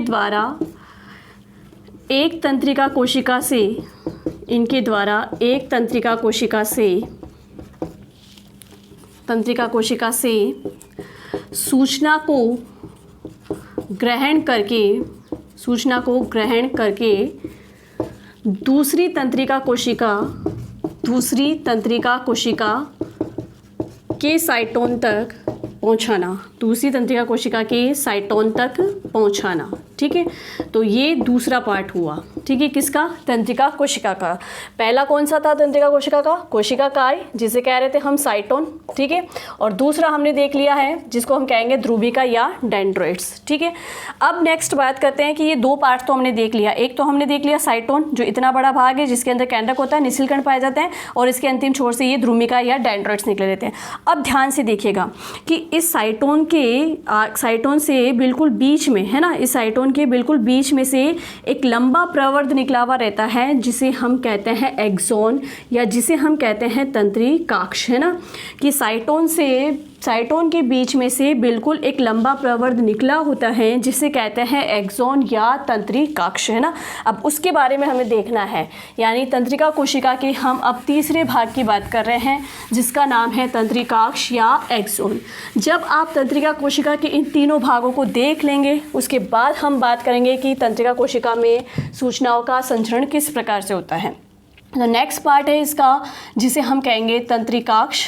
द्वारा एक तंत्रिका कोशिका से सूचना को ग्रहण करके दूसरी तंत्रिका कोशिका के साइटोन तक पहुंचाना। ठीक है, तो ये दूसरा पार्ट हुआ। ठीक है, किसका? तंत्रिका कोशिका का। पहला कौन सा था तंत्रिका कोशिका का? कोशिका काय, जिसे कह रहे थे हम साइटोन। ठीक है, और दूसरा हमने देख लिया है जिसको हम कहेंगे ध्रुविका या डेंड्रॉइड्स। ठीक है, अब नेक्स्ट बात करते हैं कि ये दो पार्ट तो हमने देख लिया। एक तो हमने देख लिया साइटोन, जो इतना बड़ा भाग है जिसके अंदर केंद्रक होता है, निसिल कण पाए जाते हैं, और इसके अंतिम छोर से ये ध्रुविका या डेंड्रॉइड्स निकले रहते हैं। अब ध्यान से देखिएगा कि इस साइटोन से बिल्कुल बीच में, है ना, इस साइटोन के बिल्कुल बीच में से एक लंबा प्रवर्ध निकला हुआ रहता है, जिसे हम कहते हैं एक्सोन, या जिसे हम कहते हैं तंत्रिकाक्ष। है ना, कि साइटोन के बीच में से बिल्कुल एक लंबा प्रवर्ध निकला होता है, जिसे कहते हैं एक्सोन या तंत्रिकाक्ष। है ना, अब उसके बारे में हमें देखना है। यानी तंत्रिका कोशिका के हम अब तीसरे भाग की बात कर रहे हैं, जिसका नाम है तंत्रिकाक्ष या एक्सोन। जब आप तंत्रिका कोशिका के इन तीनों भागों को देख लेंगे, उसके बाद हम बात करेंगे कि तंत्रिका कोशिका में सूचनाओं का संचरण किस प्रकार से होता है। तो नेक्स्ट पार्ट है इसका, जिसे हम कहेंगे तंत्रिकाक्ष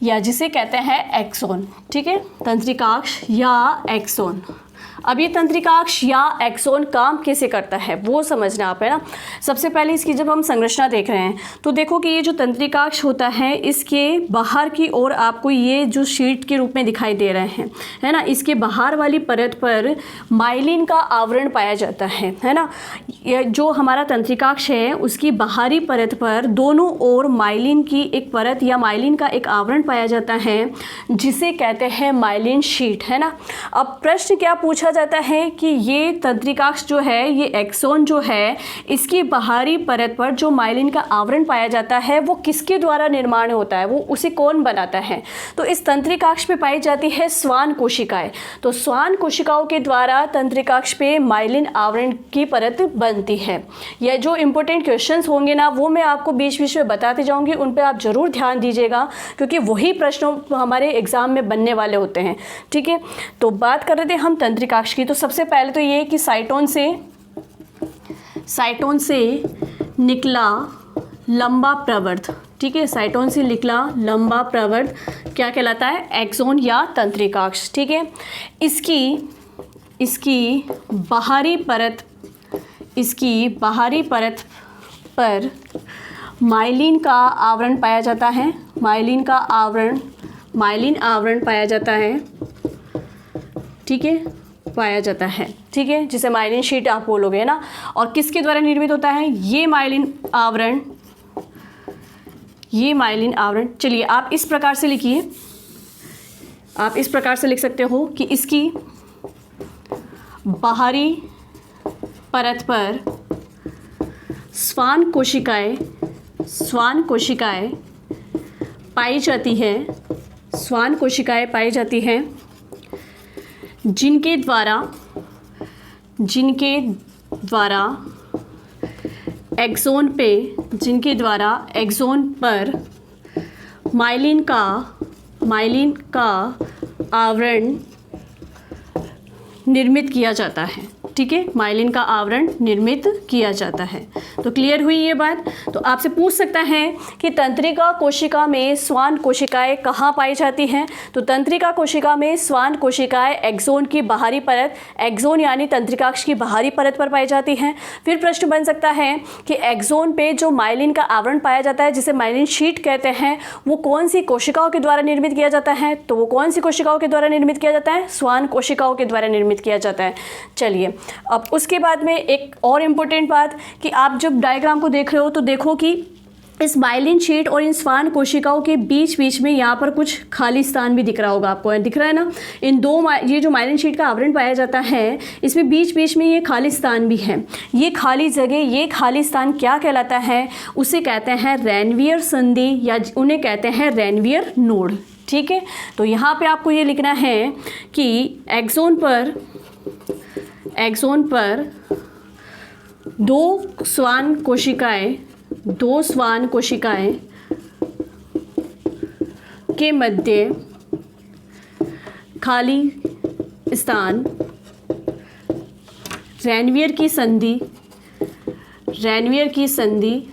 या जिसे कहते हैं एक्सोन। ठीक है, तंत्रिकाक्ष या एक्सोन। अब ये तंत्रिकाक्ष या एक्सोन काम कैसे करता है वो समझना आप, है ना। सबसे पहले इसकी जब हम संरचना देख रहे हैं तो देखो कि ये जो तंत्रिकाक्ष होता है इसके बाहर की ओर आपको ये जो शीट के रूप में दिखाई दे रहे हैं, है ना, इसके बाहर वाली परत पर माइलिन का आवरण पाया जाता है ना। ये जो हमारा तंत्रिकाक्ष है उसकी बाहरी परत पर दोनों ओर माइलिन की एक परत या माइलिन का एक आवरण पाया जाता है जिसे कहते हैं माइलिन शीट, है ना। अब प्रश्न क्या पूछा जाता है कि ये तंत्रिकाक्ष जो है, ये एक्सोन जो है, इसकी बाहरी परत पर जो माइलिन का आवरण पाया जाता है वो किसके द्वारा निर्माण होता है, वो उसे कौन बनाता है। तो इस तंत्रिकाक्ष पे पाई जाती है श्वान कोशिकाएं। तो श्वान कोशिकाओं के द्वारा तंत्रिकाक्ष पे माइलिन आवरण की परत बनती है। यह जो इंपॉर्टेंट क्वेश्चंस होंगे ना वो मैं आपको बीच बीच में बताते जाऊंगी, उन पे आप जरूर ध्यान दीजिएगा क्योंकि वही प्रश्न हमारे एग्जाम में बनने वाले होते हैं, ठीक है। तो बात कर रहे थे हम तंत्रिकाक्ष की। तो सबसे पहले तो ये कि साइटोन से निकला लंबा प्रवर्त, ठीक है, साइटोन से निकला लंबा प्रवर्त क्या कहलाता है, एक्सोन या तंत्रिकाक्ष, ठीक है। इसकी बाहरी परत पर माइलिन का आवरण पाया जाता है, माइलिन आवरण पाया जाता है, ठीक है, पाया जाता है, ठीक है, जिसे माइलिन शीट आप बोलोगे ना। और किसके द्वारा निर्मित होता है ये माइलिन आवरण, चलिए आप इस प्रकार से लिखिए, आप इस प्रकार से लिख सकते हो कि इसकी बाहरी परत पर श्वान कोशिकाएं पाई जाती हैं, जिनके द्वारा एक्सोन पर माइलिन का आवरण निर्मित किया जाता है, ठीक है, माइलिन का आवरण निर्मित किया जाता है। तो क्लियर हुई ये बात। तो आपसे पूछ सकता है कि तंत्रिका कोशिका में श्वान कोशिकाएं कहाँ पाई जाती हैं। तो तंत्रिका कोशिका में श्वान कोशिकाएं एक्सोन की बाहरी परत, एक्सोन यानी तंत्रिकाक्ष की बाहरी परत पर पाई जाती हैं। फिर प्रश्न बन सकता है कि एक्सोन पे जो माइलिन का आवरण पाया जाता है जिसे माइलिन शीट कहते हैं वो कौन सी कोशिकाओं के द्वारा निर्मित किया जाता है। तो वो कौन सी कोशिकाओं के द्वारा निर्मित किया जाता है, श्वान कोशिकाओं के द्वारा निर्मित किया जाता है। चलिए अब उसके बाद में एक और इम्पोर्टेंट बात कि आप जब डायग्राम को देख रहे हो तो देखो कि इस माइलिन शीट और इन श्वान कोशिकाओं के बीच बीच में यहाँ पर कुछ खाली स्थान भी दिख रहा होगा आपको, दिख रहा है ना। इन दो ये जो माइलिन शीट का आवरण पाया जाता है इसमें बीच बीच में ये खाली स्थान भी है। ये खाली जगह, ये खाली स्थान क्या कहलाता है, उसे कहते हैं रेनवियर संधि या उन्हें कहते हैं रेनवियर नोड, ठीक है। तो यहाँ पे आपको ये लिखना है कि एक्सोन पर दो श्वान कोशिकाएं के मध्य खाली स्थान रेनवियर की संधि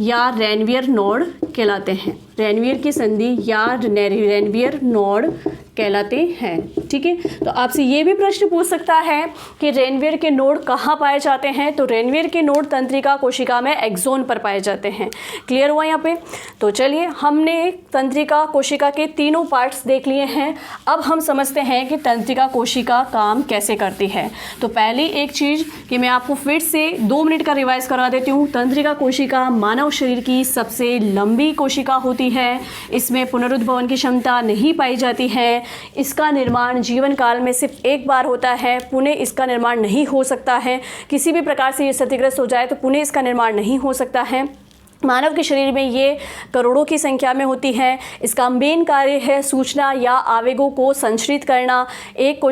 या रेनवियर नोड कहलाते हैं। रेनवियर की संधि या रेनवियर नोड कहलाते हैं, ठीक है। तो आपसे ये भी प्रश्न पूछ सकता है कि रेनवियर के नोड कहाँ पाए जाते हैं। तो रेनवियर के नोड तंत्रिका कोशिका में एक्सोन पर पाए जाते हैं। क्लियर हुआ यहाँ पे। तो चलिए हमने तंत्रिका कोशिका के तीनों पार्ट्स देख लिए हैं। अब हम समझते हैं कि तंत्रिका कोशिका काम कैसे करती है। तो पहली एक चीज़ कि मैं आपको फिर से 2 मिनट का रिवाइज करवा देती हूँ। तंत्रिका कोशिका मानव शरीर की सबसे लंबी कोशिका होती है। इसमें पुनरुद्भवन की क्षमता नहीं पाई जाती है। इसका निर्माण जीवन काल में सिर्फ एक बार होता है, पुनः इसका निर्माण नहीं हो सकता है। किसी भी प्रकार से ये क्षतिग्रस्त हो जाए तो पुनः इसका निर्माण नहीं हो सकता है। मानव के शरीर में ये करोड़ों की संख्या में होती है। इसका मेन कार्य है सूचना या आवेगों को संचरित करना, एक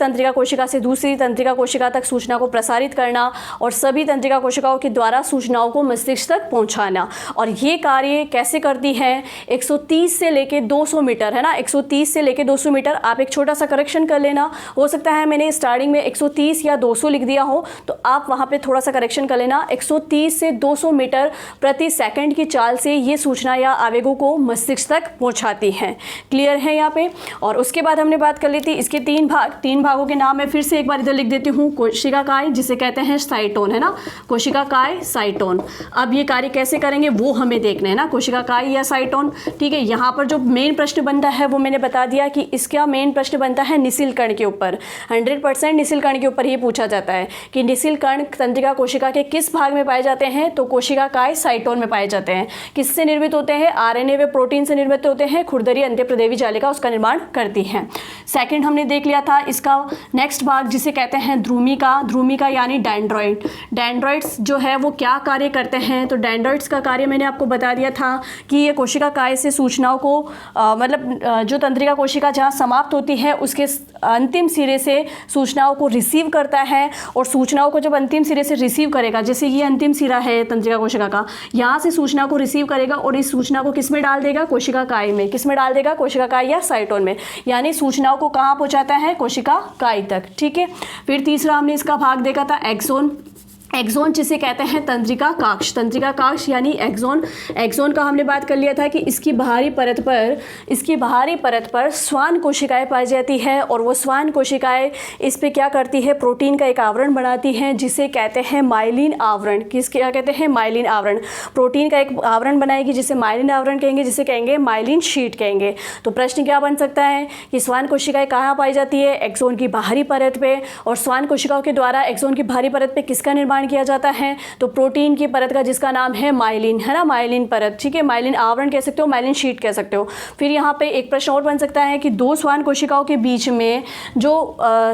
तंत्रिका कोशिका से दूसरी तंत्रिका कोशिका तक सूचना को प्रसारित करना और सभी तंत्रिका कोशिकाओं के द्वारा सूचनाओं को मस्तिष्क तक पहुंचाना। और ये कार्य कैसे करती है, 130 से लेके 200 मीटर, है ना, 130 से लेके 200 मीटर। आप एक छोटा सा करेक्शन कर लेना, हो सकता है मैंने स्टार्टिंग में 130 या 200 लिख दिया हो, तो आप वहाँ पर थोड़ा सा करेक्शन कर लेना। 130 से 200 मीटर प्रति सेकंड की चाल से ये सूचना या आवेगों को मस्तिष्क तक पहुंचाती हैं। क्लियर है यहाँ पे। और उसके बाद हमने बात कर ली थी इसके 3 भागों के नाम मैं फिर से एक बार इधर लिख देती हूँ। कोशिकाकाय जिसे कहते हैं साइटोन, है ना, कोशिकाकाय साइटोन। अब ये कार्य कैसे करेंगे वो हमें देखना है ना, कोशिकाकाय या साइटोन। ठीक है, यहाँ पर जो मेन प्रश्न बनता है वो मैंने बता दिया कि इसका मेन प्रश्न बनता है निसिल कण के ऊपर। 100% निसिल कण के ऊपर ये पूछा जाता है कि निसिल कण तंत्रिका कोशिका के किस भाग में पाए जाते हैं, तो कोशिकाकाय साइटोन में पाए जाते हैं। किससे निर्मित होते हैं, आरएनए व प्रोटीन से निर्मित होते हैं। खुरदरी अंत्यप्रदेवी जालिका उसका निर्माण करती है। सेकंड हमने देख लिया था इसका नेक्स्ट भाग जिसे कहते हैं ध्रुमिका यानी डेंड्रॉइड। डेंड्रॉइड्स जो है वो क्या कार्य करते हैं, तो डेंड्रॉइड्स का कार्य मैंने आपको बता दिया था कि ये कोशिकाकाय से सूचनाओं को जो तंत्रिका कोशिका जहाँ समाप्त होती है उसके अंतिम सिरे से सूचनाओं को रिसीव करता है। और सूचनाओं को जब अंतिम सिरे से रिसीव करेगा, जैसे ये अंतिम सिरा है तंत्रिका कोशिका का, यहाँ से सूचना को रिसीव करेगा और इस सूचना को किस में डाल देगा, कोशिकाकाय में। किस में डाल देगा, कोशिकाकाय या साइटोन में। यानी सूचनाओं को कहाँ पहुँचाता है, कोशिकाकाय तक। ठीक है, फिर तीसरा हमने इसका भाग देखा था एक्सोन। एक्सोन जिसे कहते हैं तंत्रिका काक्ष। तंत्रिका काक्ष यानी एक्सोन। एक्सोन का हमने बात कर लिया था कि इसकी बाहरी परत पर स्वान कोशिकाएं पाई जाती है और वो स्वान कोशिकाएं इस पे क्या करती है, प्रोटीन का एक आवरण बनाती हैं जिसे कहते हैं माइलिन आवरण। क्या कहते हैं, माइलिन आवरण। प्रोटीन का एक आवरण बनाएगी जिसे माइलिन आवरण कहेंगे, जिसे कहेंगे माइलिन शीट कहेंगे। तो प्रश्न क्या बन सकता है कि स्वान कोशिकाएं कहाँ पाई जाती है, एक्सोन की बाहरी परत पे। और स्वान कोशिकाओं के द्वारा एक्सोन की बाहरी परत पे किसका निर्माण किया जाता है, तो प्रोटीन की परत का जिसका नाम है माइलिन, है ना, माइलिन परत। ठीक है, माइलिन आवरण कह सकते हो, माइलिन शीट कह सकते हो। फिर यहाँ पे एक प्रश्न और बन सकता है कि दो स्वान कोशिकाओं के बीच में जो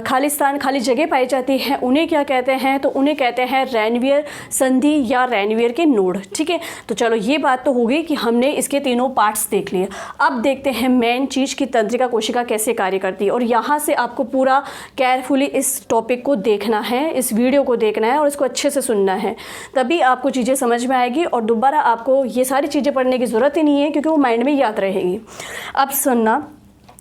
खाली जगह पाई जाती है उन्हें क्या कहते हैं, तो उन्हें कहते हैं रैनवियर संधि या रैनवियर के नोड। ठीक है, तो चलो ये बात तो हो गई कि हमने इसके तीनों पार्ट्स देख लिए। अब देखते हैं मेन चीज़ की तंत्रिका कोशिका कैसे कार्य करती है। और यहाँ से आपको पूरा केयरफुली इस टॉपिक को देखना है, इस वीडियो को देखना है और इसको अच्छे से सुनना है, तभी आपको चीज़ें समझ में आएगी और दोबारा आपको ये सारी चीज़ें पढ़ने की ज़रूरत ही नहीं है क्योंकि वो माइंड में याद रहेगी। अब सुनना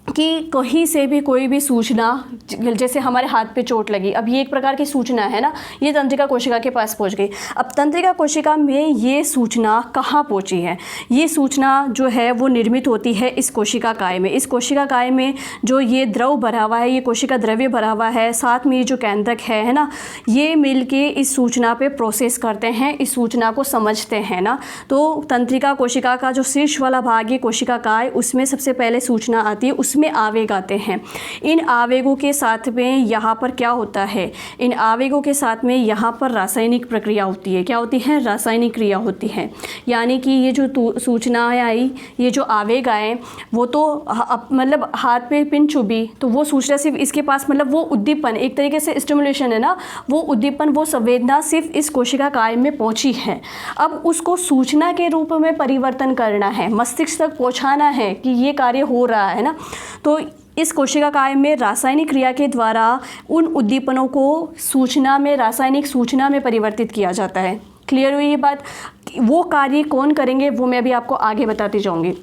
कि कहीं से भी कोई भी सूचना, जैसे हमारे हाथ पे चोट लगी, अब ये एक प्रकार की सूचना है ना, ये तंत्रिका कोशिका के पास पहुंच गई। अब तंत्रिका कोशिका में ये सूचना कहाँ पहुंची है, ये सूचना जो है वो निर्मित होती है इस कोशिकाकाय में। इस कोशिकाकाय में जो ये द्रव भरा हुआ है, ये कोशिका द्रव्य भरा हुआ है, साथ में ये जो केंद्रक है ना, ये मिलके इस सूचना पे प्रोसेस करते हैं, इस सूचना को समझते हैं ना। तो तंत्रिका कोशिका का जो शीर्ष वाला भाग है कोशिकाकाय, उसमें सबसे पहले सूचना आती है, उसमें आवेग आते हैं। इन आवेगों के साथ में यहाँ पर क्या होता है, इन आवेगों के साथ में यहाँ पर रासायनिक प्रक्रिया होती है। क्या होती है, रासायनिक क्रिया होती है। यानी कि ये जो सूचनाएं आई, ये जो आवेग आए, वो तो मतलब हाथ पे पिन चुभी तो वो सूचना सिर्फ इसके पास, मतलब वो उद्दीपन एक तरीके से स्टिमुलेशन है ना, वो उद्दीपन, वो संवेदना सिर्फ इस कोशिकाकाय में पहुंची है। अब उसको सूचना के रूप में परिवर्तन करना है, मस्तिष्क तक पहुंचाना है कि ये कार्य हो रहा है ना। तो इस कोशिकाकाय में रासायनिक क्रिया के द्वारा उन उद्दीपनों को सूचना में, रासायनिक सूचना में परिवर्तित किया जाता है। क्लियर हुई ये बात। वो कार्य कौन करेंगे वो मैं अभी आपको आगे बताती जाऊंगी।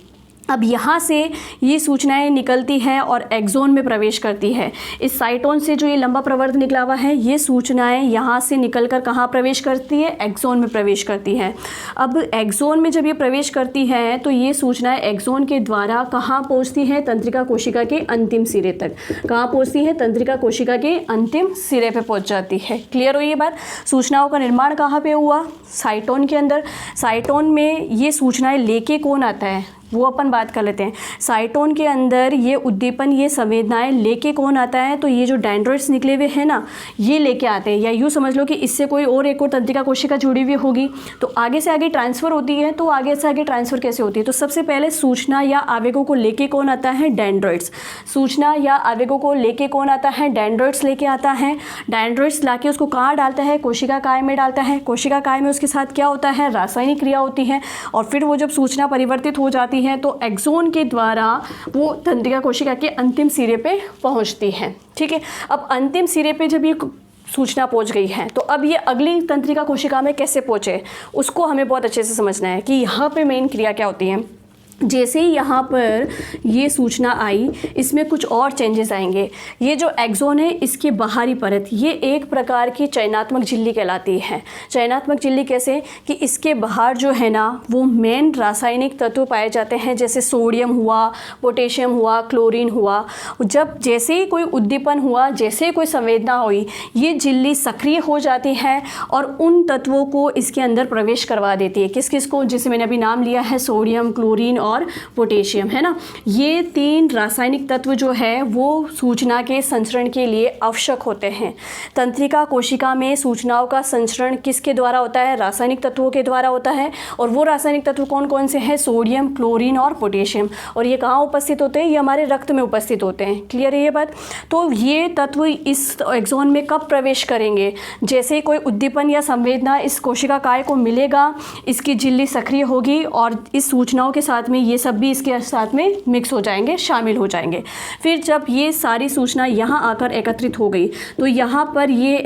अब यहाँ से ये सूचनाएं निकलती हैं और एक्सोन में प्रवेश करती है। इस साइटोन से जो ये लंबा प्रवर्त निकला हुआ है, ये सूचनाएं यहाँ से निकलकर कहाँ प्रवेश करती है, एक्सोन में प्रवेश करती है। अब एक्सोन में जब ये प्रवेश करती है तो ये सूचनाएं एक्सोन के द्वारा कहाँ पहुँचती है, तंत्रिका कोशिका के अंतिम सिरे तक। कहाँ पहुँचती है, तंत्रिका कोशिका के अंतिम सिरे पर पहुँच जाती है। क्लियर हुई ये बात। सूचनाओं का निर्माण कहाँ पर हुआ, साइटोन के अंदर। साइटोन में ये सूचनाएँ लेके कौन आता है वो अपन बात कर लेते हैं। साइटोन के अंदर ये उद्दीपन, ये संवेदनाएं लेके कौन आता है, तो ये जो डेंड्रॉइड्स निकले हुए हैं ना, ये लेके आते हैं। या यूँ समझ लो कि इससे कोई और एक और तंत्रिका कोशिका जुड़ी हुई होगी तो आगे से आगे ट्रांसफ़र होती है। तो आगे से आगे ट्रांसफ़र कैसे होती है, तो सबसे पहले सूचना या आवेगों को लेके कौन आता है, डेंड्रॉइड्स। सूचना या आवेगों को लेके कौन आता है, डेंड्रॉइड्स लेके आता है। डेंड्रॉइड्स लाके उसको कहाँ डालता है, कोशिकाकाय में डालता है। कोशिकाकाय में उसके साथ क्या होता है, रासायनिक क्रिया होती है। और फिर वो जब सूचना परिवर्तित हो जाती है तो एक्सोन के द्वारा वो तंत्रिका कोशिका के अंतिम सिरे पे पहुंचती है। ठीक है, अब अंतिम सिरे पे जब ये सूचना पहुंच गई है तो अब ये अगली तंत्रिका कोशिका में कैसे पहुंचे उसको हमें बहुत अच्छे से समझना है कि यहाँ पे मेन क्रिया क्या होती है। जैसे ही यहाँ पर ये सूचना आई, इसमें कुछ और चेंजेस आएंगे। ये जो एक्सोन है इसकी बाहरी परत, ये एक प्रकार की चयनात्मक झिल्ली कहलाती है। चयनात्मक झिल्ली कैसे कि इसके बाहर जो है ना वो मेन रासायनिक तत्व पाए जाते हैं, जैसे सोडियम हुआ, पोटेशियम हुआ, क्लोरीन हुआ। जब जैसे ही कोई उद्दीपन हुआ, जैसे ही कोई संवेदना हुई, ये झिल्ली सक्रिय हो जाती है और उन तत्वों को इसके अंदर प्रवेश करवा देती है। किस किस को? जैसे मैंने अभी नाम लिया है, सोडियम, क्लोरीन और पोटेशियम, है ना। ये 3 रासायनिक तत्व जो है वो सूचना के संचरण के लिए आवश्यक होते हैं। तंत्रिका कोशिका में सूचनाओं का संचरण किसके द्वारा होता है? रासायनिक तत्वों के द्वारा होता है। और वो रासायनिक तत्व कौन कौन से हैं? सोडियम, क्लोरीन और पोटेशियम। और ये कहाँ उपस्थित होते हैं? ये हमारे रक्त में उपस्थित होते हैं। क्लियर है ये बात? तो ये तत्व इस एक्सोन में कब प्रवेश करेंगे? जैसे ही कोई उद्दीपन या संवेदना इस कोशिका काय को मिलेगा, इसकी झिल्ली सक्रिय होगी और इस सूचनाओं के साथ में ये सब भी इसके साथ में मिक्स हो जाएंगे, शामिल हो जाएंगे। फिर जब ये सारी सूचना यहाँ आकर एकत्रित हो गई तो यहाँ पर ये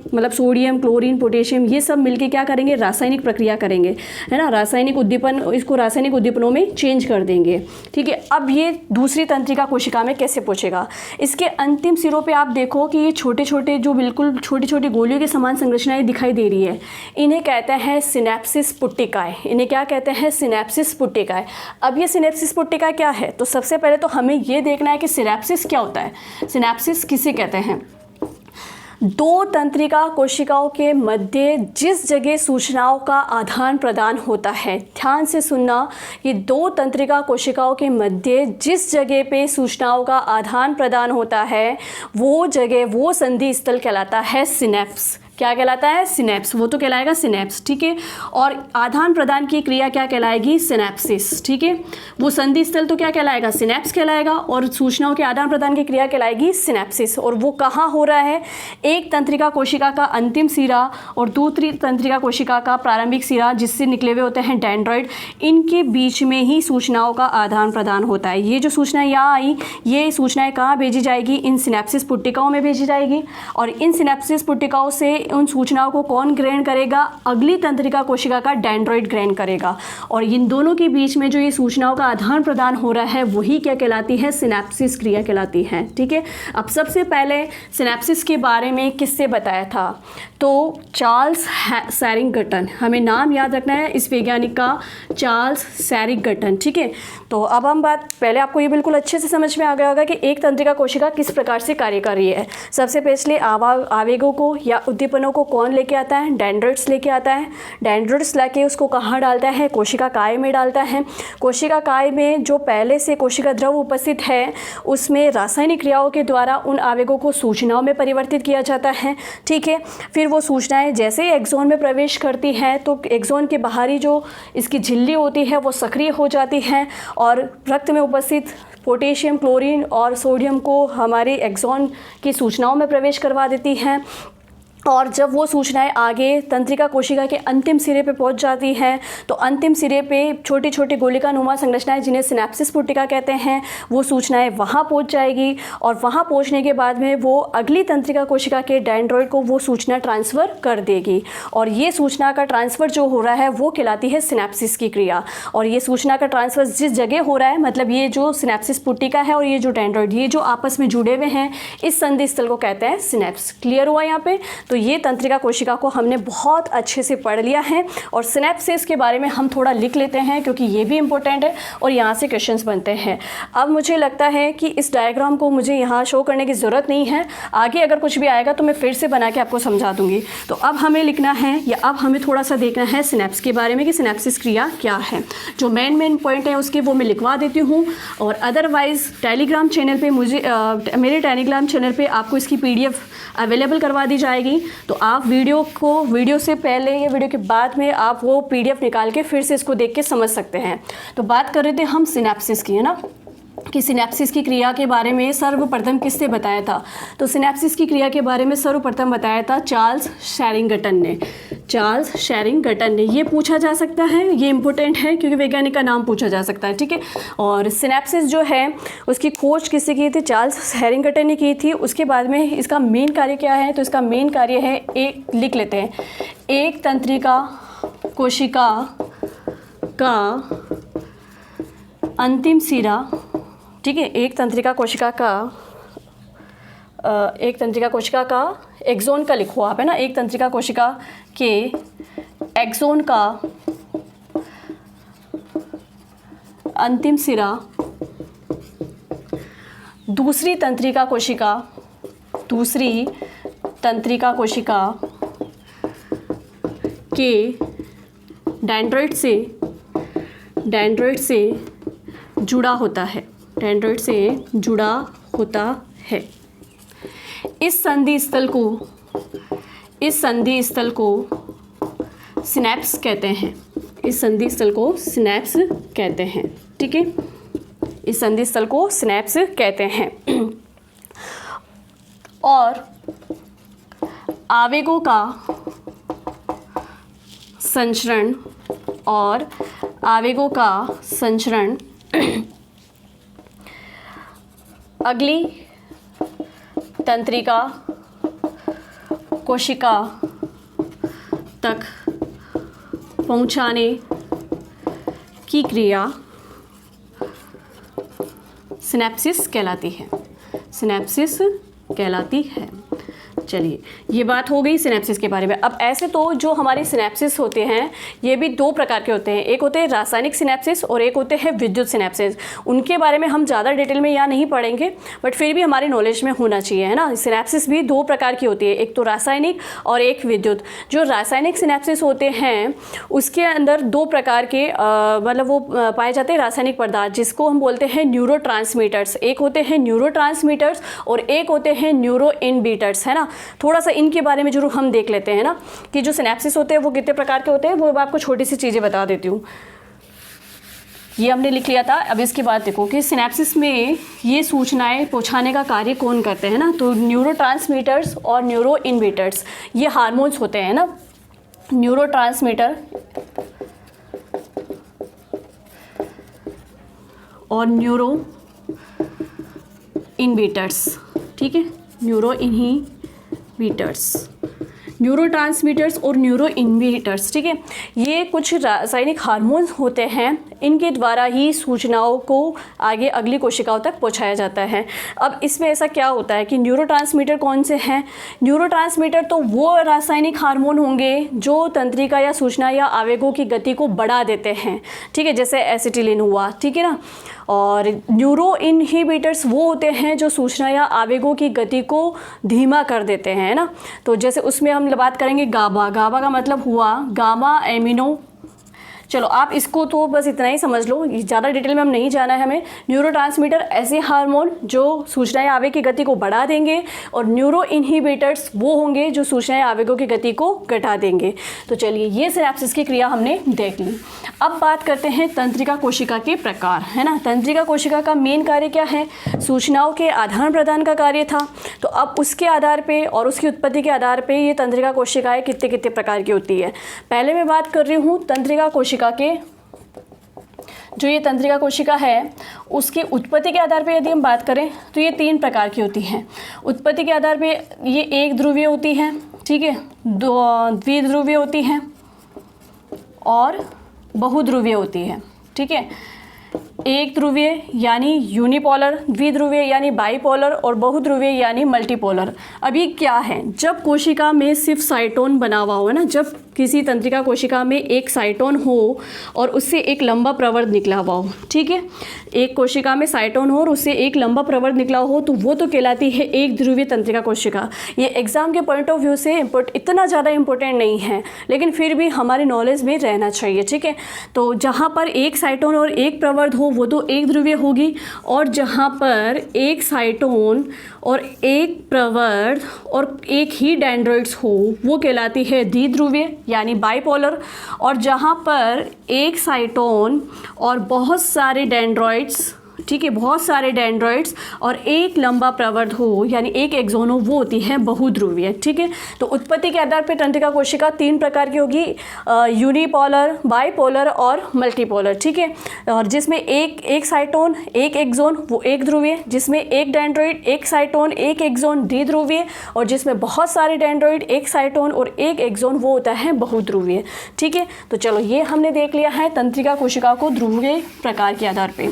मतलब सोडियम, क्लोरीन, पोटेशियम ये सब मिलके क्या करेंगे? रासायनिक प्रक्रिया करेंगे, है ना। रासायनिक उद्दीपन, इसको रासायनिक उद्दीपनों में चेंज कर देंगे। ठीक है। अब ये दूसरी तंत्रिका कोशिका में कैसे पहुँचेगा? इसके अंतिम सिरों पर आप देखो कि ये छोटे छोटे जो बिल्कुल छोटी छोटी गोलियों के समान संरचनाएं दिखाई दे रही है, इन्हें कहते हैं सिनेप्सिस पुट्टिकाएं। इन्हें क्या कहते हैं? सिनेप्सिस पुट्टिकाएं। अब ये सिनेप्सिस पुट्टिका क्या है? तो सबसे पहले तो हमें ये देखना है कि सिनेप्सिस क्या होता है। सिनेप्सिस किसे कहते हैं? 2 तंत्रिका कोशिकाओं के मध्य जिस जगह सूचनाओं का आदान प्रदान होता है, ध्यान से सुनना, ये 2 तंत्रिका कोशिकाओं के मध्य जिस जगह पे सूचनाओं का आदान प्रदान होता है, वो जगह, वो संधि स्थल कहलाता है सिनेप्स। क्या कहलाता है? सिनेप्स। वो तो कहलाएगा सिनेप्स। ठीक है। और आदान प्रदान की क्रिया क्या कहलाएगी? सिनेप्सिस। ठीक है। वो संधि स्थल तो क्या कहलाएगा? सिनेप्स कहलाएगा। और सूचनाओं के आदान प्रदान की क्रिया कहलाएगी सिनेप्सिस। और वो कहाँ हो रहा है? एक तंत्रिका कोशिका का अंतिम सिरा और दूसरी तंत्रिका कोशिका का प्रारंभिक सिरा, जिससे निकले हुए होते हैं डेंड्रॉइड, इनके बीच में ही सूचनाओं का आदान प्रदान होता है। ये जो सूचनाएं यहाँ आई, ये सूचनाएं कहाँ भेजी जाएगी? इन सिनेप्सिस पुट्टिकाओं में भेजी जाएगी। और इन सिनेप्सिस पुट्टिकाओं से उन सूचनाओं को कौन ग्रहण करेगा? अगली तंत्रिका कोशिका का डेंड्रॉइड ग्रहण करेगा। और इन दोनों के बीच में जो ये सूचनाओं का आदान प्रदान हो रहा है, वही क्या कहलाती है? सिनेप्सिस क्रिया कहलाती है। ठीक है। अब सबसे पहले सिनेप्सिस के बारे में किससे बताया था? तो चार्ल्स सैरिंगटन। हमें नाम याद रखना है इस वैज्ञानिक का, चार्ल्स सैरिंगटन। ठीक है। तो अब हम पहले आपको ये बिल्कुल अच्छे से समझ में आ गया होगा कि एक तंत्रिका कोशिका किस प्रकार से कार्य कर रही है। सबसे पहले आवेगों को या उद्दीपनों को कौन लेके आता है? डेंड्राइट्स लेके आता है। डेंड्राइट्स लाके उसको कहाँ डालता है? कोशिका काय में डालता है। कोशिका काय में जो पहले से कोशिका द्रव उपस्थित है, उसमें रासायनिक क्रियाओं के द्वारा उन आवेगों को सूचनाओं में परिवर्तित किया जाता है। ठीक है। फिर वो सूचनाएं जैसे ही एक्सोन में प्रवेश करती हैं तो एक्सोन के बाहरी जो इसकी झिल्ली होती है वो सक्रिय हो जाती है और रक्त में उपस्थित पोटेशियम, क्लोरीन और सोडियम को हमारे एक्सोन की सूचनाओं में प्रवेश करवा देती हैं। और जब वो सूचनाएं आगे तंत्रिका कोशिका के अंतिम सिरे पे पहुंच जाती हैं तो अंतिम सिरे पे छोटी छोटी गोलिका नुमा संरचनाएं, जिन्हें सिनेप्सिस पुट्टिका कहते हैं, वो सूचनाएं वहाँ पहुंच जाएगी। और वहाँ पहुंचने के बाद में वो अगली तंत्रिका कोशिका के डेंड्रॉइड को वो सूचना ट्रांसफ़र कर देगी। और ये सूचना का ट्रांसफ़र जो हो रहा है वो कहलाती है सिनेप्सिस की क्रिया। और ये सूचना का ट्रांसफ़र जिस जगह हो रहा है, मतलब ये जो सिनेप्सिस पुट्टिका है और ये जो डेंड्रॉइड, ये जो आपस में जुड़े हुए हैं, इस संधि स्थल को कहते हैं सिनेप्स। क्लियर हुआ यहाँ पे? तो ये तंत्रिका कोशिका को हमने बहुत अच्छे से पढ़ लिया है। और सिनेप्सिस के बारे में हम थोड़ा लिख लेते हैं क्योंकि ये भी इंपॉर्टेंट है और यहाँ से क्वेश्चंस बनते हैं। अब मुझे लगता है कि इस डायग्राम को मुझे यहाँ शो करने की ज़रूरत नहीं है, आगे अगर कुछ भी आएगा तो मैं फिर से बना के आपको समझा दूँगी। तो अब हमें लिखना है या अब हमें थोड़ा सा देखना है सिनेप्स के बारे में कि सिनेप्सिस क्रिया क्या है। जो मेन पॉइंट है उसके वो मैं लिखवा देती हूँ। और अदरवाइज़ टेलीग्राम चैनल पे मेरे टेलीग्राम चैनल पे आपको इसकी PDF अवेलेबल करवा दी जाएगी। तो आप वीडियो से पहले या वीडियो के बाद में आप वो PDF निकाल के फिर से इसको देख के समझ सकते हैं। तो बात कर रहे थे हम सिनेप्सिस की, है ना, कि सिनेप्सिस की क्रिया के बारे में सर्वप्रथम किसने बताया था? तो सिनेप्सिस की क्रिया के बारे में सर्वप्रथम बताया था चार्ल्स सैरिंगटन ने। चार्ल्स सैरिंगटन ने। ये पूछा जा सकता है, ये इंपॉर्टेंट है क्योंकि वैज्ञानिक का नाम पूछा जा सकता है। ठीक है। और सिनेप्सिस जो है उसकी खोज किससे की थी? चार्ल्स सैरिंगटन ने की थी। उसके बाद में इसका मेन कार्य क्या है? तो इसका मेन कार्य है, एक लिख लेते हैं, एक तंत्रिका कोशिका का अंतिम सिरा, ठीक है, एक तंत्रिका कोशिका का एक्सोन का लिखो आप, है ना, एक तंत्रिका कोशिका के एक्सोन का अंतिम सिरा दूसरी तंत्रिका कोशिका के डेंड्राइट से जुड़ा होता है। इस संधि स्थल को सिनेप्स कहते हैं। ठीक है, इस संधि स्थल को सिनेप्स कहते हैं। और आवेगों का संचरण अगली तंत्रिका कोशिका तक पहुंचाने की क्रिया सिनेप्सिस कहलाती है। चलिए, ये बात हो गई सिनेप्सिस के बारे में। अब ऐसे तो जो हमारे सिनेप्सिस होते हैं ये भी दो प्रकार के होते हैं, एक होते हैं रासायनिक सिनेप्सिस और एक होते हैं विद्युत सिनेप्सिस। उनके बारे में हम ज़्यादा डिटेल में यहाँ नहीं पढ़ेंगे, बट फिर भी हमारी नॉलेज में होना चाहिए, है ना। सिनेप्सिस भी दो प्रकार की होती है, एक तो रासायनिक और एक विद्युत। जो रासायनिक सिनेप्सिस होते हैं उसके अंदर दो प्रकार के मतलब वो पाए जाते हैं रासायनिक पदार्थ, जिसको हम बोलते हैं न्यूरोट्रांसमीटर्स। एक होते हैं न्यूरोट्रांसमीटर्स और एक होते हैं न्यूरो इनहिबिटर्स, है ना। थोड़ा सा इनके बारे में जरूर हम देख लेते हैं ना, कि जो सिनेप्सिस होते हैं वो कितने प्रकार के होते हैं। वो मैं आपको छोटी सी चीज़ें बता देती हूँ। ये हमने लिख लिया था। अब इसके बाद देखो कि सिनेप्सिस में ये सूचनाएं पहुँचाने का कार्य कौन करते हैं ना, तो न्यूरोट्रांसमीटर्स और न्यूरो इनहिबिटर्स, ये हार्मोन्स होते हैं ना। न्यूरोट्रांसमीटर और न्यूरो इनहिबिटर्स, ठीक है, न्यूरो न्यूरोट्रांसमीटर्स और न्यूरो इनहिबिटर्स, ठीक है, ये कुछ रासायनिक हार्मोन्स होते हैं। इनके द्वारा ही सूचनाओं को आगे अगली कोशिकाओं तक पहुंचाया जाता है। अब इसमें ऐसा क्या होता है कि न्यूरोट्रांसमीटर कौन से हैं? न्यूरोट्रांसमीटर तो वो रासायनिक हार्मोन होंगे जो तंत्रिका या सूचना या आवेगों की गति को बढ़ा देते हैं, ठीक है, जैसे एसिटिलिन हुआ, ठीक है ना। और न्यूरो इनहिबिटर्स वो होते हैं जो सूचना या आवेगों की गति को धीमा कर देते हैं, ना। तो जैसे उसमें हम बात करेंगे गाबा का मतलब हुआ गामा एमिनो। चलो आप इसको तो बस इतना ही समझ लो, ज़्यादा डिटेल में हम नहीं जाना है हमें। न्यूरोट्रांसमीटर ऐसे हार्मोन जो सूचनाएं आवेग की गति को बढ़ा देंगे, और न्यूरो इनहिबिटर्स वो होंगे जो सूचनाएं आवेगों की गति को घटा देंगे। तो चलिए, ये सिनेप्सिस की क्रिया हमने देख ली। अब बात करते हैं तंत्रिका कोशिका के प्रकार, है ना। तंत्रिका कोशिका का मेन कार्य क्या है? सूचनाओं के आदान प्रदान का कार्य था। तो अब उसके आधार पे और उसकी उत्पत्ति के आधार पे ये तंत्रिका कोशिकाएं कितने कितने प्रकार की होती है। पहले मैं बात कर रही हूँ तंत्रिका कोशिका के, जो ये तंत्रिका कोशिका है उसकी उत्पत्ति के आधार पे यदि हम बात करें तो ये तीन प्रकार की होती हैं। उत्पत्ति के आधार पे ये एक ध्रुवीय होती है, ठीक है, द्विध्रुवीय होती है और बहुध्रुवीय होती है, ठीक है। एक ध्रुवीय यानी यूनिपोलर, द्विध्रुवीय यानी बाईपोलर और बहुध्रुवीय यानी मल्टीपोलर। अब ये क्या है? जब कोशिका में सिर्फ साइटोन बना हुआ हो, है ना, जब किसी तंत्रिका कोशिका में एक साइटोन हो और उससे एक लंबा प्रवर्ध निकला हुआ हो, ठीक है, एक कोशिका में साइटोन हो और उससे एक लंबा प्रवर्ध निकला हो, तो वो तो कहलाती है एक ध्रुवीय तंत्रिका कोशिका। ये एग्जाम के पॉइंट ऑफ व्यू से इतना ज़्यादा इंपॉर्टेंट नहीं है, लेकिन फिर भी हमारे नॉलेज में रहना चाहिए, ठीक है। तो जहाँ पर एक साइटोन और एक प्रवर्ध हो वो तो एक ध्रुवीय होगी, और जहाँ पर एक साइटोन और एक प्रवर्ध और एक ही डेंड्राइट्स हो वो कहलाती है द्विध्रुवीय यानी बाइपोलर, और जहाँ पर एक साइटोन और बहुत सारे डेंड्राइट्स ठीक है, बहुत सारे डेंड्रॉइड्स और एक लंबा प्रवर्ध हो यानी एक एक्सोन हो, वो होती है बहुध्रुवीय। ठीक है, तो उत्पत्ति के आधार पर तंत्रिका कोशिका 3 प्रकार की होगी, यूनिपोलर, बाइपोलर और मल्टीपोलर। ठीक है, और जिसमें एक साइटोन एक एक्सोन वो एक ध्रुवीय, जिसमें एक डेंड्रॉइड एक साइटोन एक एक्सोन द्विध्रुवीय, और जिसमें बहुत सारे डेंड्रॉइड एक साइटोन और एक एक्सोन वो होता है बहुध्रुवीय। ठीक है, तो चलो ये हमने देख लिया है तंत्रिका कोशिका को ध्रुवीय प्रकार के आधार पे,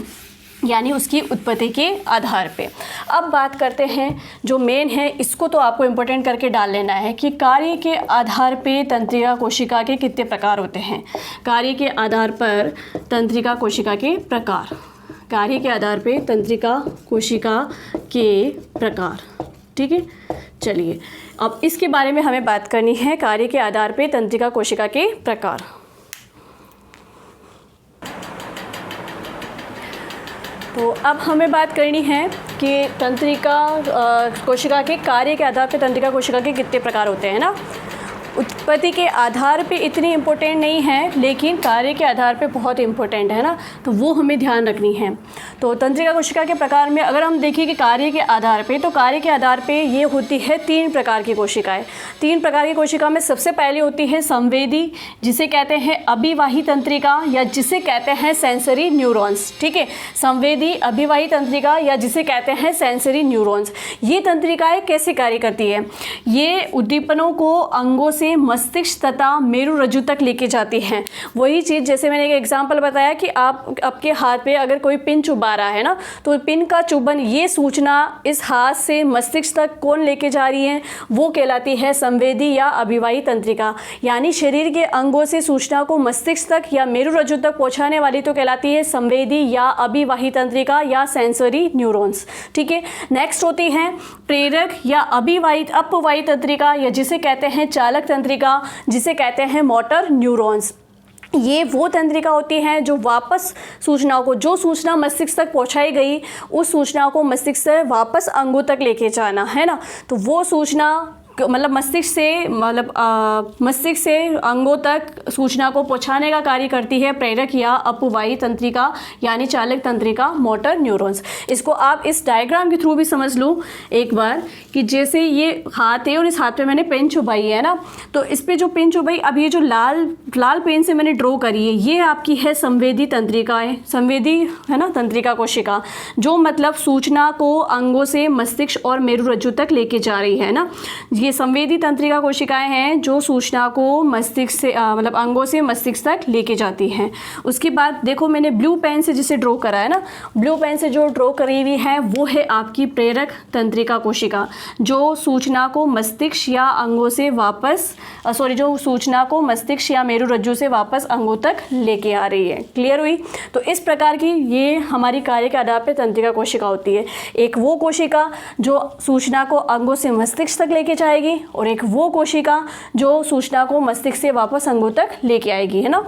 यानी उसकी उत्पत्ति के आधार पे। अब बात करते हैं जो मेन है, इसको तो आपको इम्पोर्टेंट करके डाल लेना है कि कार्य के आधार पे तंत्रिका कोशिका के कितने प्रकार होते हैं। कार्य के आधार पर तंत्रिका कोशिका के प्रकार, कार्य के आधार पे तंत्रिका कोशिका के प्रकार। ठीक है, चलिए अब इसके बारे में हमें बात करनी है, कार्य के आधार पे तंत्रिका कोशिका के प्रकार। तो अब हमें बात करनी है कि तंत्रिका कोशिका के कार्य के आधार पे तंत्रिका कोशिका के कितने प्रकार होते हैं ना। उत्पत्ति के आधार पे इतनी इम्पोर्टेंट नहीं है, लेकिन कार्य के आधार पे बहुत इम्पोर्टेंट है ना, तो वो हमें ध्यान रखनी है। तो तंत्रिका कोशिका के प्रकार में अगर हम देखें कि कार्य के आधार पे, तो कार्य के आधार पे ये होती है 3 प्रकार की कोशिकाएं। 3 प्रकार की कोशिका में सबसे पहले होती है संवेदी, जिसे कहते हैं अभिवाही तंत्रिका या जिसे कहते हैं सेंसरी न्यूरॉन्स। ठीक है, संवेदी, अभिवाही तंत्रिका या जिसे कहते हैं सेंसरी न्यूरॉन्स। ये तंत्रिकाएं कैसे कार्य करती है? ये उद्दीपनों को अंगों से मस्तिष्क तथा मेरुरज्जु तक लेके जाती हैं। वही चीज़ जैसे मैंने एक एग्जांपल बताया कि आप आपके हाथ पे अगर कोई पिन चुबा रहा है ना, तो पिन का चुभन, ये सूचना इस हाथ से मस्तिष्क तक कौन लेके जा रही है, वो कहलाती है संवेदी या अभिवाही तंत्रिका। यानी शरीर के अंगों से सूचना को मस्तिष्क तक या मेरुरज्जु तक पहुँचाने वाली तो कहलाती है संवेदी या अभिवाही तंत्रिका या सेंसरी न्यूरॉन्स। ठीक है, नेक्स्ट होती है प्रेरक या अपवाही तंत्रिका या जिसे कहते हैं चालक तंत्रिका, जिसे कहते हैं मोटर न्यूरॉन्स। ये वो तंत्रिका होती हैं जो वापस सूचनाओं को, जो सूचना मस्तिष्क तक पहुंचाई गई उस सूचना को मस्तिष्क से वापस अंगों तक लेके जाना है ना, तो वो सूचना मतलब मस्तिष्क से अंगों तक सूचना को पहुंचाने का कार्य करती है प्रेरक या अपवाही तंत्रिका यानी चालक तंत्रिका, मोटर न्यूरॉन्स। इसको आप इस डायग्राम के थ्रू भी समझ लो एक बार कि जैसे ये हाथ है और इस हाथ पे मैंने पेन चुभाई है ना, तो इस पे जो पेन चुभाई, अब ये जो लाल पेन से मैंने ड्रॉ करी है, ये आपकी है संवेदी तंत्रिकाएँ, संवेदी है ना तंत्रिका कोशिका, जो मतलब सूचना को अंगों से मस्तिष्क और मेरुरज्जु तक लेके जा रही है ना। ये संवेदी तंत्रिका कोशिकाएं हैं जो सूचना को मस्तिष्क से मतलब अंगों से मस्तिष्क तक लेके जाती हैं। उसके बाद देखो मैंने ब्लू पेन से जिसे ड्रॉ करा है ना, ब्लू पेन से जो ड्रॉ करी हुई है वो है आपकी प्रेरक तंत्रिका कोशिका, जो सूचना को मस्तिष्क या अंगों से वापस जो सूचना को मस्तिष्क या मेरुरज्जु से वापस अंगों तक लेके आ रही है। क्लियर हुई? तो इस प्रकार की ये हमारी कार्य के आधार पर तंत्रिका कोशिका होती है। एक वो कोशिका जो सूचना को अंगों से मस्तिष्क तक लेके जाएगी और एक वो कोशिका जो सूचना को मस्तिष्क से वापस अंगों तक लेके आएगी, है ना।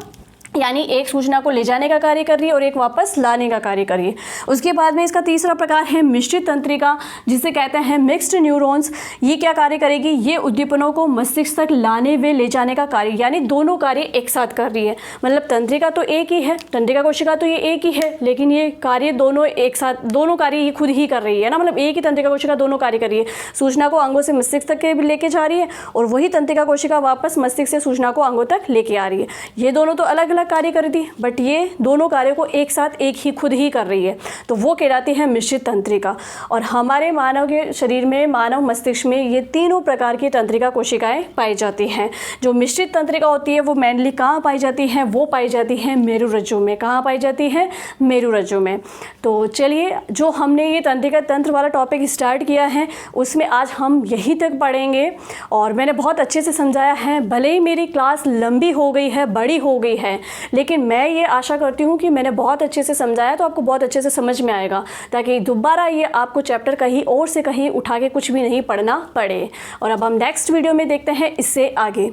यानी एक सूचना को ले जाने का कार्य कर रही है और एक वापस लाने का कार्य कर रही है। उसके बाद में इसका तीसरा प्रकार है मिश्रित तंत्रिका, जिसे कहते हैं मिक्स्ड न्यूरॉन्स। ये क्या कार्य करेगी? ये उद्दीपनों को मस्तिष्क तक लाने व ले जाने का कार्य, यानी दोनों कार्य एक साथ कर रही है। मतलब तंत्रिका तो एक ही है, तंत्रिका कोशिका तो ये एक ही है, लेकिन ये कार्य दोनों एक साथ, दोनों कार्य ये खुद ही कर रही है ना। मतलब एक ही तंत्रिका कोशिका दोनों कार्य कर रही है, सूचना को अंगों से मस्तिष्क तक लेके जा रही है और वही तंत्रिका कोशिका वापस मस्तिष्क से सूचना को अंगों तक लेके आ रही है। ये दोनों तो अलग अलग कार्य कर रही थी, बट ये दोनों कार्यों को एक साथ एक ही खुद ही कर रही है, तो वो कहलाती है मिश्रित तंत्रिका। और हमारे मानव के शरीर में, मानव मस्तिष्क में ये तीनों प्रकार की तंत्रिका कोशिकाएं पाई जाती हैं। जो मिश्रित तंत्रिका होती है वो मेनली कहाँ पाई जाती है? वो पाई जाती है मेरुरज्जु में। कहाँ पाई जाती है? मेरुरज्जु में। तो चलिए, जो हमने ये तंत्रिका तंत्र वाला टॉपिक स्टार्ट किया है उसमें आज हम यहीं तक पढ़ेंगे और मैंने बहुत अच्छे से समझाया है। भले ही मेरी क्लास लंबी हो गई है, बड़ी हो गई है, लेकिन मैं ये आशा करती हूँ कि मैंने बहुत अच्छे से समझाया तो आपको बहुत अच्छे से समझ में आएगा, ताकि दोबारा ये आपको चैप्टर कहीं और से कहीं उठा के कुछ भी नहीं पढ़ना पड़े। और अब हम नेक्स्ट वीडियो में देखते हैं इससे आगे।